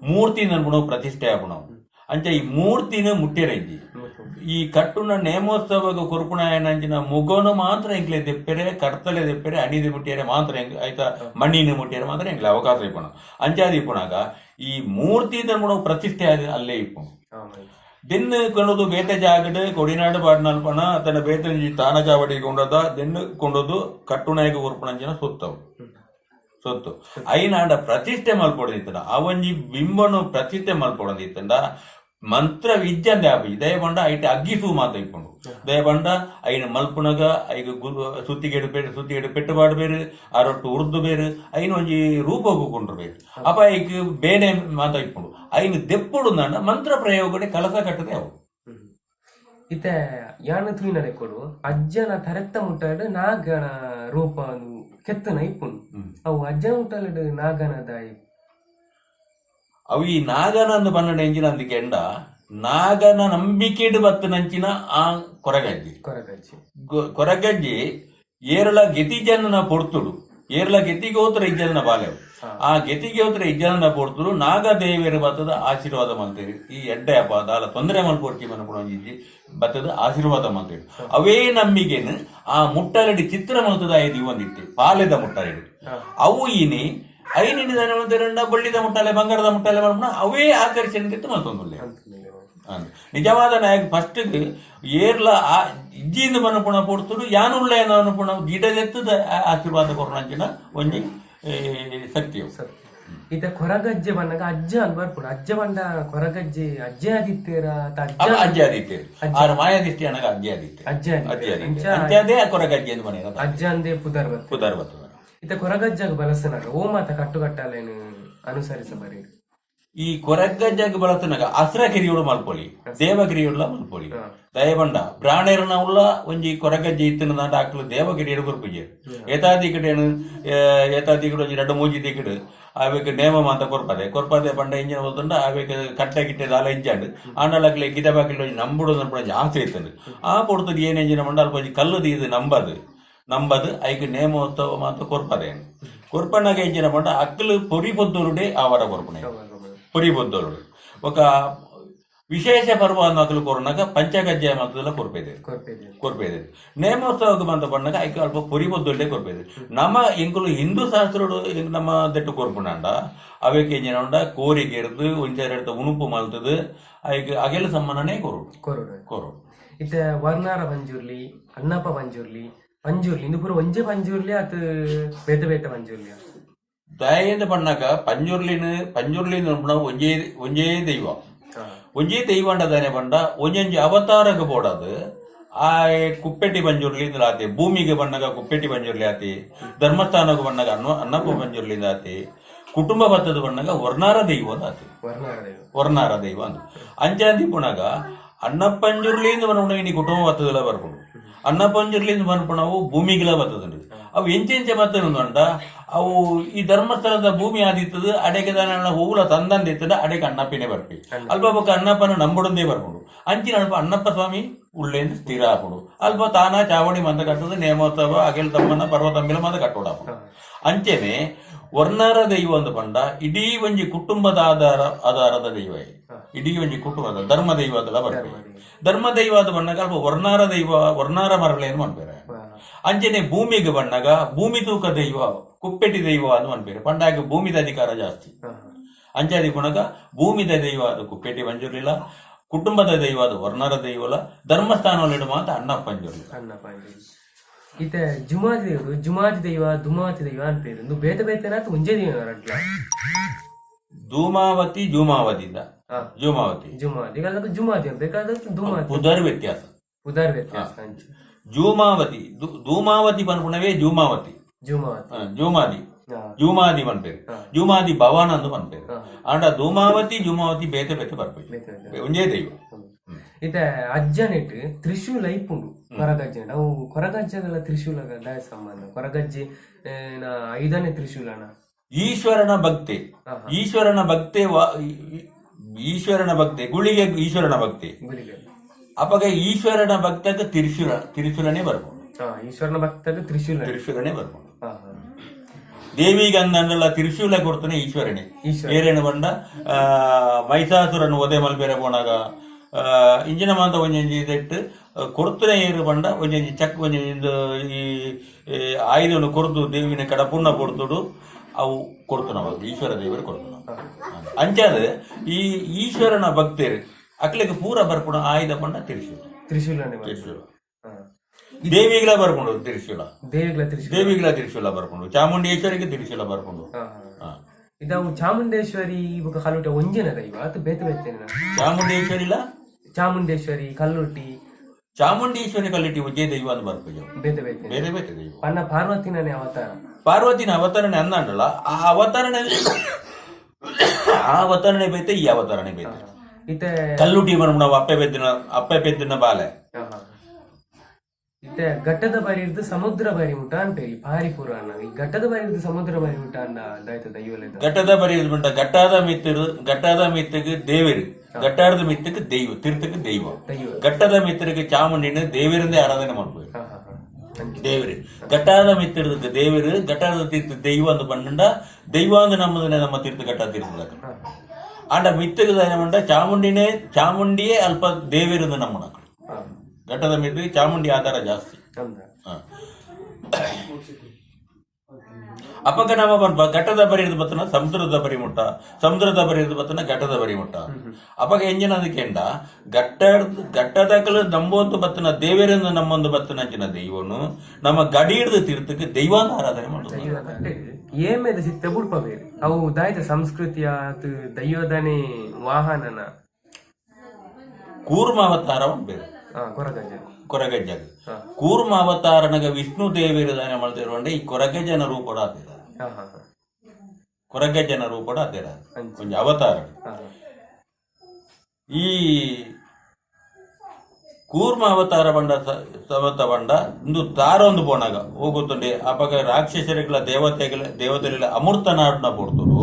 [SPEAKER 2] ಮೂರ್ತಿ ಅನ್ಪುಣವು ಪ್ರತಿಷ್ಠೆ ಆಪುಣವು ಅಂಚ ಈ ಮೂರ್ತಿನ ಮುಟ್ಟೆರೈತಿ ಈ ಕಟ್ಟುನ ನೇಮೋತ್ಸವ ಕೊರ್ಪುಣ ಏನಂಚಿನ ಮುಗೋನು ಮಾತ್ರ ಎಂಕ್ಲೆ ದೆಪ್ಪೆರೆ ಕರ್ತಲೆ ದೆಪ್ಪೆರೆ ಅಣಿದು ಮುಟ್ಟಿಯರೆ ಮಾತ್ರ ಆಯ್ತಾ ಮಣ್ಣಿನ ಮುಟ್ಟಿಯರೆ ಮಾತ್ರ ಎಂಕ್ಲೆ ಅವಕಾಶ ಇಪ್ಪಣ ಅಂಚಾದ ಇಪ್ಪುಣಾಗ ಈ ಮೂರ್ತಿ ಧರ್ಮಣ ಪ್ರತಿಷ್ಠೆ ಅಲ್ಲೇ ಇಪ್ಪು ದೆನ್ನು ಕೊಂಡದು ಬೇತೆ ಜಾಗಡ್ ಕೊಡಿನಾಡು ಪಾಡ್ನಲ್ಪಣ ತನ್ನ ಬೇತೆ ತಾನಚಾವಡಿ ಕೊಂಡದ ದೆನ್ನು ಕೊಂಡದು ಕಟ್ಟುನಾಯಕ ಕೊರ್ಪುಣಂಚಿನ ಸೊತ್ತು ಐನಾಡ ಪ್ರತಿಷ್ಠೆ ಮಲ್ಪೊಡದಿತ್ತಂಡ ಅವೊಂಜಿ ಬಿಂಬನು ಪ್ರತಿಷ್ಠೆ ಮಲ್ಪೊಡದಿತ್ತಂಡ ಮಂತ್ರ ವಿದ್ಯಂದೆ ಆಪಿ ದಯಬಂಡ ಐಟೆ ಅಗ್ಗಿಸು ಮಾತ ಇಪ್ಪುಂಡು ದಯಬಂಡ ಐನ ಮಲ್ಪುನಗ ಐಗ ಸುತ್ತಿಗೆಡು ಪೆಟ್ಟುಪಾಡು ಬೇರು ಅರೊಟ್ಟು ಉರ್ದು ಬೇರು ಐನ ಒಂಜಿ ರೂಪಗು ಕೊಂಡ್ರು ಬೇರು ಅಪ ಐಕ್ ಬೇನೆ ಮಾತ ಇಪ್ಪುಂಡು ಐನು ದೆಪ್ಪುಡು ನಾಂಡ ಮಂತ್ರ ಪ್ರಯೋಗಡೆ ಕಲಸ ಕಟ್ಟದೆ ಅವು
[SPEAKER 1] ಇತ ಯಾನ ತೂಯಿನಡೆ ಕೊಡು ಅಜ್ಜನ ತರೆತ್ತ ಮುಟ್ಟಾಡು ನಾಗನ ರೂಪ ಕೆತ್ತನ ಇಪ್ಪುಂಡು ಅವು ಅಜ್ಜನ ಮುಟ್ಟಾಡು ನಾಗನ ದಾಯಿ
[SPEAKER 2] ಅವು ಈ ನಾಗನನ್ನು ಪನ್ನಡ ಎಂಚಿನ ಅಂದಿಕೆಂಡ ನಾಗನ ನಂಬಿಕೆಡು ಬತ್ತು ನಂಚಿನ ಆ ಕೊರಗಜ್ಜಿ ಏರಳ ಗೆತಿಜನ ಪೊರ್ತುಡು ಏರಳ ಗೆತಿಗೋತ್ರ ಇಜ್ಜನ ಬಾಲೆವು ಆ ಗೆತಿಗೋತ್ರ ಇಜ್ಜನ ಪೊರ್ತುಡು ನಾಗ ದೇವಿಯರು ಬತ್ತದ ಆಶೀರ್ವಾದ ಮಲ್ತೇರಿ ಈ ಎಡ್ಡೆ ಅಪಾದ ಅಲ್ಲ ತೊಂದರೆ ಮಲ್ಪೊರ್ತಿ ಮನ್ಪುಣಿ ಬತ್ತದ ಆಶೀರ್ವಾದ ಮಲ್ತೇರಿ ಅವೇ ನಂಬಿಕೆನು ಆ ಮುಟ್ಟಲಡಿ ಚಿತ್ರ ಮಲ್ತದ ಐದು ಒಂದಿತ್ತೆ ಪಾಲೆದ ಮುಟ್ಟಲಡಿ ಅವು ಈನಿ ಐನಿಂದ ಬಳ್ಳಿದ ಮುಟ್ಟಾಲೆ ಬಂಗಾರದ ಮುಟ್ಟಾಲೆ ಮಾಡ್ಬಿಡ ಅವೇ ಆಕರ್ಷಣೆ ಮತ್ತೊಂದು ನಿಜವಾದ ನಾಯಕ ಫಸ್ಟ್ ಏರ್ಲ ಇಜ್ಜಿಂದ ಮನಪುಣ ಪೊಡ್ತುಡು ಯಾನುಳ್ಳ ಏನೋ ಅನುಪುಣ ಗಿಡದೆತ್ತದ ಆಶೀರ್ವಾದ ಕೊರೋನಂಚಿನ ಒಂಜಿ ಶಕ್ತಿಯು
[SPEAKER 1] ಇತ ಕೊರಗಜ್ಜೆ ಬಂದಾಗ ಅಜ್ಜ ಅನ್ಬರ್ಪುಡು ಅಜ್ಜ ಬಂಡ ಕೊರಗಜ್ಜೆ ಅಜ್ಜೆ ಆದಿತ್ಯರ
[SPEAKER 2] ಅಜ್ಜೆ ಆದಿತ್ಯರು ಆರು ಮಾಯಾದಿತ್ಯ ಅನ್ನಾಗ ಅಜ್ಜೆ ಆದಿತ್ಯ ಕೊರಗಜ್ಜೆ ಎಂದು ಮನೆ
[SPEAKER 1] ಅಜ್ಜ ಅಂದೇ ಪುದರ್ವತ್ ಇತ ಕೊರಗಜ್ಜಾಗ ಬಳಸನಾಗ ಓ ಮಾತ ಕಟ್ಟುಕಟ್ಟಾಲೇನು ಅನುಸರಿಸಬಾರಿ
[SPEAKER 2] ಈ ಕೊರಗಜ್ಜಾಗ ಬಳಸನಾಗ ಅಸ್ರ ಕಿರಿಯೋಡು ಮಲ್ಪೊಲಿ ದೇವಗಿರಿಯೋಡ್ಲ ಮಲ್ಪೊಲಿ ದಯಬಂಡ ಬ್ರಾಣೇರನ ಉಳ್ಳ ಒಂಜಿ ಕೊರಗಜ್ಜೆ ಇತ್ತಿನ ಡಾಕ್ಟರ್ ದೇವಗಿರಿಯಡು ಕೊರ್ಪುಜೆ ಏತಾದಿ ಕಡೆನು ಏತಾದಿ ಕಡೆ ಒಂಜಿ ಎರಡು ಮೂಜಿ ದಿಕ್ಕಡು ಅವಕ್ಕೆ ನೇಮ ಮಾತ ಕೊರ್ಪದೆ ಬಂಡ ಇಂಜಿನ ಹೋತಂಡ ಅವಕ್ಕೆ ಕಟ್ಟೆ ಗಿಟ್ಟೆ ದಾಲ ಇಂಜಾಡು ಆಂಡಲಕ್ಲೆ ಗಿಡ ಬಾಕಿಲ್ ನಂಬುಡು ನನ್ಪುಣ ಆಸೆ ಇತ್ತಂಡು ಆ ಪೊಡ್ತದ ಏನ್ ಎಂಜಿನ ಮಂಡ ಅಲ್ಪ ಕಲ್ಲು ಇದು ನಂಬದು ಐಕ್ ನೇಮೋತ್ಸವ ಮಾತ್ರ ಕೊರ್ಪದೆ ಕೊರ್ಪಣ್ಣಗೆ ಎಂಜಿನ ಪಂಡ ಅಕ್ಕಲು ಪೊರಿ ಪೊದ್ದೊರುಡೆ ಅವರ ಕೊರ್ಪಣೆ ಪೊರಿ ಪೊದ್ದೊರುಡು ఒక ವಿಶೇಷ ಪರ್ವ ಅನ್ನೋ ಅಕ್ಕಲು ಕೊರೋನಾಗ ಪಂಚಗಜ್ಜೆ ಮಾತದೆಲ್ಲ ಕೊರ್ಪೇದೆ ನೇಮೋತ್ಸವಕ್ಕೆ ಬಂದ ಪಣ್ಣಗ ಐಕ ಅಲ್ಪ ಪೊರಿ ಪೊದ್ದೊಳ್ಳೆ ಕೊರ್ಪೇದೆ ನಮ್ಮ ಇಂಕುಲು ಹಿಂದೂ ಶಾಸ್ತ್ರೋಡು ನಮ್ಮ ದೆಟ್ಟು ಕೊರ್ಪುಣಂಡ ಅವಕ್ಕೆ ಎಂಜಿನ ಉಂಡ ಕೋರಿಗೆರ್ದು ಒಂಚೆರಡ್ತ ಉಣುಪು ಮಲ್ತದು ಐಕ್ ಅಗೆಲ ಸಮ್ಮನನೇ ಕೊರೋಡು
[SPEAKER 1] ಇತ್ತ ವರ್ಣಾರ ಪಂಜುರ್ಲಿ ಅನ್ನಪ್ಪ ಪಂಜುರ್ಲಿ ಇಂದು ಪೂರ ಒಂಜೆ ಪಂಜುರ್ಲಿ ಅತ್ ಬೇತೆ ಪಂಜುರ್ಲಿ
[SPEAKER 2] ದಯೆಂದು ಪಣ್ಣಗ ಪಂಜುರ್ಲಿನ ಒಂಜೇ ದೈವ ಒಂಜೇ ದೈವ ಅಂಡದಾನೆ ಪಂಡ ಒಂಜೊಂಜಿ ಅವತಾರಕ್ಕೆ ಪೋಡದು ಆ ಕುಪ್ಪೆಟ್ಟಿ ಪಂಜುರ್ಲಿ ಆತಿ ಭೂಮಿಗೆ ಬಣ್ಣಗ ಕುಪ್ಪೆಟ್ಟಿ ಪಂಜುರ್ಲಿ ಆತಿ ಧರ್ಮಸ್ಥಾನಕ್ಕೆ ಬಣ್ಣಗ ಅನ್ನಪ್ಪ ಪಂಜುರ್ಲಿ ಆತಿ ಕುಟುಂಬ ಬತ್ತದ ಬಣ್ಣಗ ವರ್ಣಾರ ದೈವ ಆತಿ ವರ್ಣಾರ ದೈವ ಅಂದು ಅಂಚಾಂದಿ ಪುಣಗ ಅನ್ನಪ್ಪಂಜುರ್ಲಿಂದ ಮನಪುಣ ಇನಿ ಕುಟುಂಬ ಬತ್ತದೆಲ್ಲ ಬರ್ಕೊಂಡು ಅನ್ನಪ್ಪಂಜುರ್ಲಿಂದ ಮನಪುಣವು ಭೂಮಿಗೆಲ್ಲ ಬರ್ತದಂಡು ಅವು ಎಂಚೆಂಚೆ ಮತ್ತೆ ಉಂಟ ಅವು ಈ ಧರ್ಮಸ್ಥಳದ ಭೂಮಿ ಆದಿತ್ತದು ಅಡೆಗೆ ದಾನ ಹೂಲ ತಂದಂದಿತ್ತದ ಅಡೆಗೆ ಅಣ್ಣಪ್ಪನೇ ಬರ್ಪಿ ಅಲ್ಪ ಪಕ್ಕ ಅಣ್ಣಪ್ಪನ ನಂಬುಡಂದೇ ಬರ್ಕೊಂಡು ಅಂಚಿನ ಅಲ್ಪ ಅಣ್ಣಪ್ಪ ಸ್ವಾಮಿ ಉಳ್ಳೇಂದು ಸ್ಥಿರ ಹಾಕೊಡು ಅಲ್ಪ ತಾನ ಚಾವಣಿ ಮಂದ ಕಟ್ಟುದು ನೇಮೋತ್ಸವ ಅಗೆಲ್ ತಮ್ಮನ ಪರ್ವತಂಬಿಲ ಮಂದ ಕಟ್ಟೋಡ ಅಂಚೆನೆ ವರ್ಣರ ದೈವ ಅಂತ ಪಂಡ ಇಡೀ ಒಂಜಿ ಕುಟುಂಬದ ಆಧಾರದ ದೈವ ಇಡೀ ಒಂಜಿ ಕುಟುಂಬದ ಧರ್ಮ ದೈವದಲ್ಲ ಬರ್ತೀವಿ ಧರ್ಮ ದೈವ ಅದು ಬಣ್ಣಗ ಅಲ್ಪ ವರ್ಣಾರ ದೈವ ವರ್ಣಾರ ಮರಳೇನು ಅನ್ಬೇರೆ ಅಂಚೆನೆ ಭೂಮಿಗೆ ಬಣ್ಣಗ ಭೂಮಿ ತೂಕ ದೈವ ಕುಪ್ಪೆಟಿ ದೈವ ಅದು ಅನ್ಬೇರೆ ಪಂಡಾಗ ಭೂಮಿದ ಅಧಿಕಾರ ಜಾಸ್ತಿ ಅಂಚಾದಿ ಗುಣಗ ಭೂಮಿದ ದೈವ ಅದು ಕುಪ್ಪೆಟಿ ಬಂಜುರ್ಲಿಲ್ಲ ಕುಟುಂಬದ ದೈವ ಅದು ವರ್ಣರ ದೈವಲ ಧರ್ಮಸ್ಥಾನದಲ್ಲಿಡುವ ಅಂತ ಅಣ್ಣಪ್ಪ ಅಂಜುರ್ಲಿಲ್ಲ
[SPEAKER 1] ಇತ್ತೆ ಜುಮಾದಿ ದೇವರು ಜುಮಾದಿ ದೈವ ದುಮಾವತಿ ದೈವ ಅನ್ಪೇರು ನೀವು ಬೇತೆ ಬೇತೆನ ಒಂಜೇ ದೈವ
[SPEAKER 2] ಧೂಮಾವತಿ ಜೂಮಾವತಿಯಿಂದ ಜೂಮಾವತಿ
[SPEAKER 1] ಜುಮಾದಿ ಜುಮಾದಿ ಬೇಕಾದಷ್ಟು ದುಮಾವತಿ
[SPEAKER 2] ಉದರ್ ವ್ಯತ್ಯಾಸ
[SPEAKER 1] ಉದಾರ್ ವ್ಯತ್ಯಾಸ
[SPEAKER 2] ಜೂಮಾವತಿ ಧೂಮಾವತಿ ಪನ್ಪುಣವೇ ಜೂಮಾವತಿ ಜೂಮಾದಿ ಜೂಮಾದಿ ಪನ್ಪೇರು ಜೂಮಾದಿ ಭವಾನ ಅಂದು ಪನ್ಪೇರು ಆಂಡ ಧೂಮಾವತಿ ಜೂಮಾವತಿ ಬೇತೆ ಬೇತೆ ಬರ್ಬೇಕು ಒಂಜೇ ದೈವ
[SPEAKER 1] ಇತ್ತೆ ಅಜ್ಜನೆಟ್ ತ್ರಿಶೂಲ ಇಪ್ಪುಂಡು ಕೊರಗಜ್ಜೆ ಅವು ಕೊರಗಜ್ಜಗಳ ತ್ರಿಶೂಲ ದಾಯ ಸಂಬಂಧ ಕೊರಗಜ್ಜೆ 5ನೇ ತ್ರಿಶೂಲನ
[SPEAKER 2] ಈಶ್ವರನ ಭಕ್ತಿ ಈಶ್ವರನ ಭಕ್ತಿ ಈಶ್ವರನ ಭಕ್ತಿ ಗುಳಿಗೆ ಈಶ್ವರನ ಭಕ್ತಿ ಅವಾಗ ಈಶ್ವರನ ಭಕ್ತಕ್ಕೆ ತಿರುಶೂಲನೇ ಬರ್ಬೋದು
[SPEAKER 1] ಈಶ್ವರನ ಭಕ್ತಕ್ಕೆ
[SPEAKER 2] ತಿರುಶೂಲನೇ ಬರ್ಬೋದು ದೇವಿಗಂದಲ್ಲ ತಿರುಶೂಲ ಕೊಡ್ತಾನೆ ಈಶ್ವರನೇ ಏರೇನು ಬಂಡ ಮೈಸಾಸುರನು ಒದೆ ಮಲ್ಬೇರೆ ಬೋಣಾಗ ಇಂಜಿನ ಮಾತ ಒಂಜಿ ಇದಟ್ಟು ಕೊಡ್ತನೆ ಏರು ಬಂಡ ಒಂಜಿ ಚಕ್ ಒಂಜಿ ಈ ಆಯುಧವನ್ನು ಕೊಡ್ದು ದೇವಿನ ಕಡ ಪುಣ್ಣ ಕೊಡ್ತುಡು ಅವು ಕೊಡ್ತಾನವ ಈಶ್ವರ ದೇವರು ಕೊಡ್ತಾನ ಅಂಚಾದ ಈ ಈಶ್ವರನ ಭಕ್ತರು ಅಕ್ಲಿಗೆ ಪೂರ ಬರ್ಪುಣ ಆಯುಧ ಬಂಡ ತಿರುಶೂಲ ದೇವಿಗಳ ಬರ್ಕೊಂಡು ತಿರುಶೂಲ ದೇವಿಗಳ ತಿರುಶೂಲ ಬರ್ಕೊಂಡು ಚಾಮುಂಡೇಶ್ವರಿಗೆ ತಿರುಶೂಲ ಬರ್ಕೊಂಡು
[SPEAKER 1] ಇದಾವು ಚಾಮುಂಡೇಶ್ವರಿ ಇವಾಗ ಕಲ್ಲುಟ್ಟಿ ಒಂಜಿನ ದೈವ ಅದು ಬೇತೆ ಬೇತೆ ಚಾಮುಂಡೇಶ್ವರಿ ಕಲ್ಲುಟ್ಟಿ
[SPEAKER 2] ಚಾಮುಂಡೇಶ್ವರಿ ಕಲ್ಲುಟ್ಟಿ ಉಜ್ಜೆ ದೈವ ಅಂತ ಬರ್ಬೋದು
[SPEAKER 1] ಬೇತೆ ಬೇತೆ
[SPEAKER 2] ಬೇರೆ ಬೇರೆ ದೈವ
[SPEAKER 1] ಪನ್ನ ಪಾರ್ವತಿನೇ ಅವತಾರ
[SPEAKER 2] ಪಾರ್ವತಿನ ಅವತರಣೆ ಅಂದಲ್ಲ ಆ ಅವತರಣೆ ಬೇತೆ ಈ ಅವತರಣೆ ಬೇತೆ
[SPEAKER 1] ಇತ್ತೆ
[SPEAKER 2] ಕಲ್ಲುಟಿ ಬರ್ಮ ನಾವು ಅಪ್ಪೆ ಪೆದ್ದಿನ ಬಾಲೆ
[SPEAKER 1] ಇತ್ತೆ ಘಟ್ಟದ ಬಾರಿ ಇರ್ದು ಸಮುದ್ರ ಬಾರಿ ಮುಟ್ಟ ಅಂತೇಳಿ ಭಾರಿ ಪುರಾಣ ಈ ಘಟ್ಟದ ಬಾರಿ ಇರ್ದು ಸಮುದ್ರ ಬಾರಿ ಮುಟ್ಟ ಅಂದ ದಾಯ್ತ ದೈವಲೆ
[SPEAKER 2] ಘಟ್ಟದ ಬಾರಿ ಇರ್ದು ಘಟ್ಟದ ಮಿತ್ತಿಗೆ ದೇವರು ಘಟ್ಟಾರದ ಮಿತ್ತಿಗೆ ದೈವ ತೀರ್ಥಕ್ಕೆ ದೈವ ಘಟ್ಟದ ಮಿತ್ತರಿಗೆ ಚಾಮುಂಡಿನ ದೇವರಿಂದೇ ಆರಾಧನೆ ಮಾಡ್ಬೋದು ದೇವರು ಘಟ್ಟಾದ ಮಿತ್ತಿರದಕ್ಕೆ ದೇವರು ಘಟ್ಟಾದ ತೀರ್ಥ ದೈವ ಅಂತ ಪಂಡ ದೈವ ಅಂದ್ ನಮ್ಮ ತೀರ್ಥ ಘಟ್ಟ ತೀರ್ಥದ ಆಂಡ ಮಿತ್ತಗೆ ಮಂಡ ಚಾಮುಂಡಿಯೇ ಅಲ್ಪ ದೇವರಿಂದ ನಮ್ಮನ ಘಟ್ಟದ ಮಿತ್ತಿಗೆ ಚಾಮುಂಡಿ ಆಧಾರ ಜಾಸ್ತಿ ಅಪಗ ನಮ್ಮ ಬಂಪ ಘಟ್ಟದ ಬರಿದು ಬತ್ತನ ಸಮುದ್ರದ ಬರಿಮುಟ್ಟ ಸಮುದ್ರದ ಬರಿದು ಬತ್ತನ ಘಟ್ಟದ ಬರಿಮುಟ್ಟ ಅಪಗ ಎಂಜಿನ ಅದಕ್ಕೆಂಡ ಘಟ್ಟದಕಲು ನಂಬೊಂದು ಬತ್ತನ ದೇವರಿಂದ ನಮ್ಮೊಂದು ಬತ್ತನ ಅಂಚಿನ ದೈವನು ನಮ್ಮ ಗಡಿ ಹಿಡಿದು ತೀರ್ಥಕ್ಕೆ ದೈವಾಂಗ ಆರಾಧನೆ ಮಾಡುದು
[SPEAKER 1] ಏಮೇದ ಸಿತ್ತ ಬುಡ್ಪ ಬೇರೆ ಅವು ದಾಯ್ತ ಸಂಸ್ಕೃತಿಯ ದೈವದನೆ ವಾಹನನ
[SPEAKER 2] ಕೂರ್ಮ ಅವತಾರ ಬೇರೆ ಕೊರಗಜ್ಜಗ ಕೂರ್ಮ ಅವತಾರನಗ ವಿಷ್ಣು ದೇವಿರದಾನೆ ಮಾಡ್ತಿರುವಂಡೆ ಈ ಕೊರಗಜ್ಜನ ರೂಪಡ ಕೊರಗಜ್ಜನ ರೂಪಡ ಅದೇರ ಕೊಂಚ ಅವತಾರ ಈ ಕೂರ್ಮ ಅವತಾರ ಬಂಡ ಸಮತ ಬಂಡ ಇಂದು ತಾರೊಂದು ಪೋಣಾಗ ಹೋಗುತ್ತಂಡೆ ಅಪಗ ರಾಕ್ಷಸರಿಗಳ ದೇವತೆಗಳ ಅಮೃತ ನಾಡನ ಕೊಡ್ತರು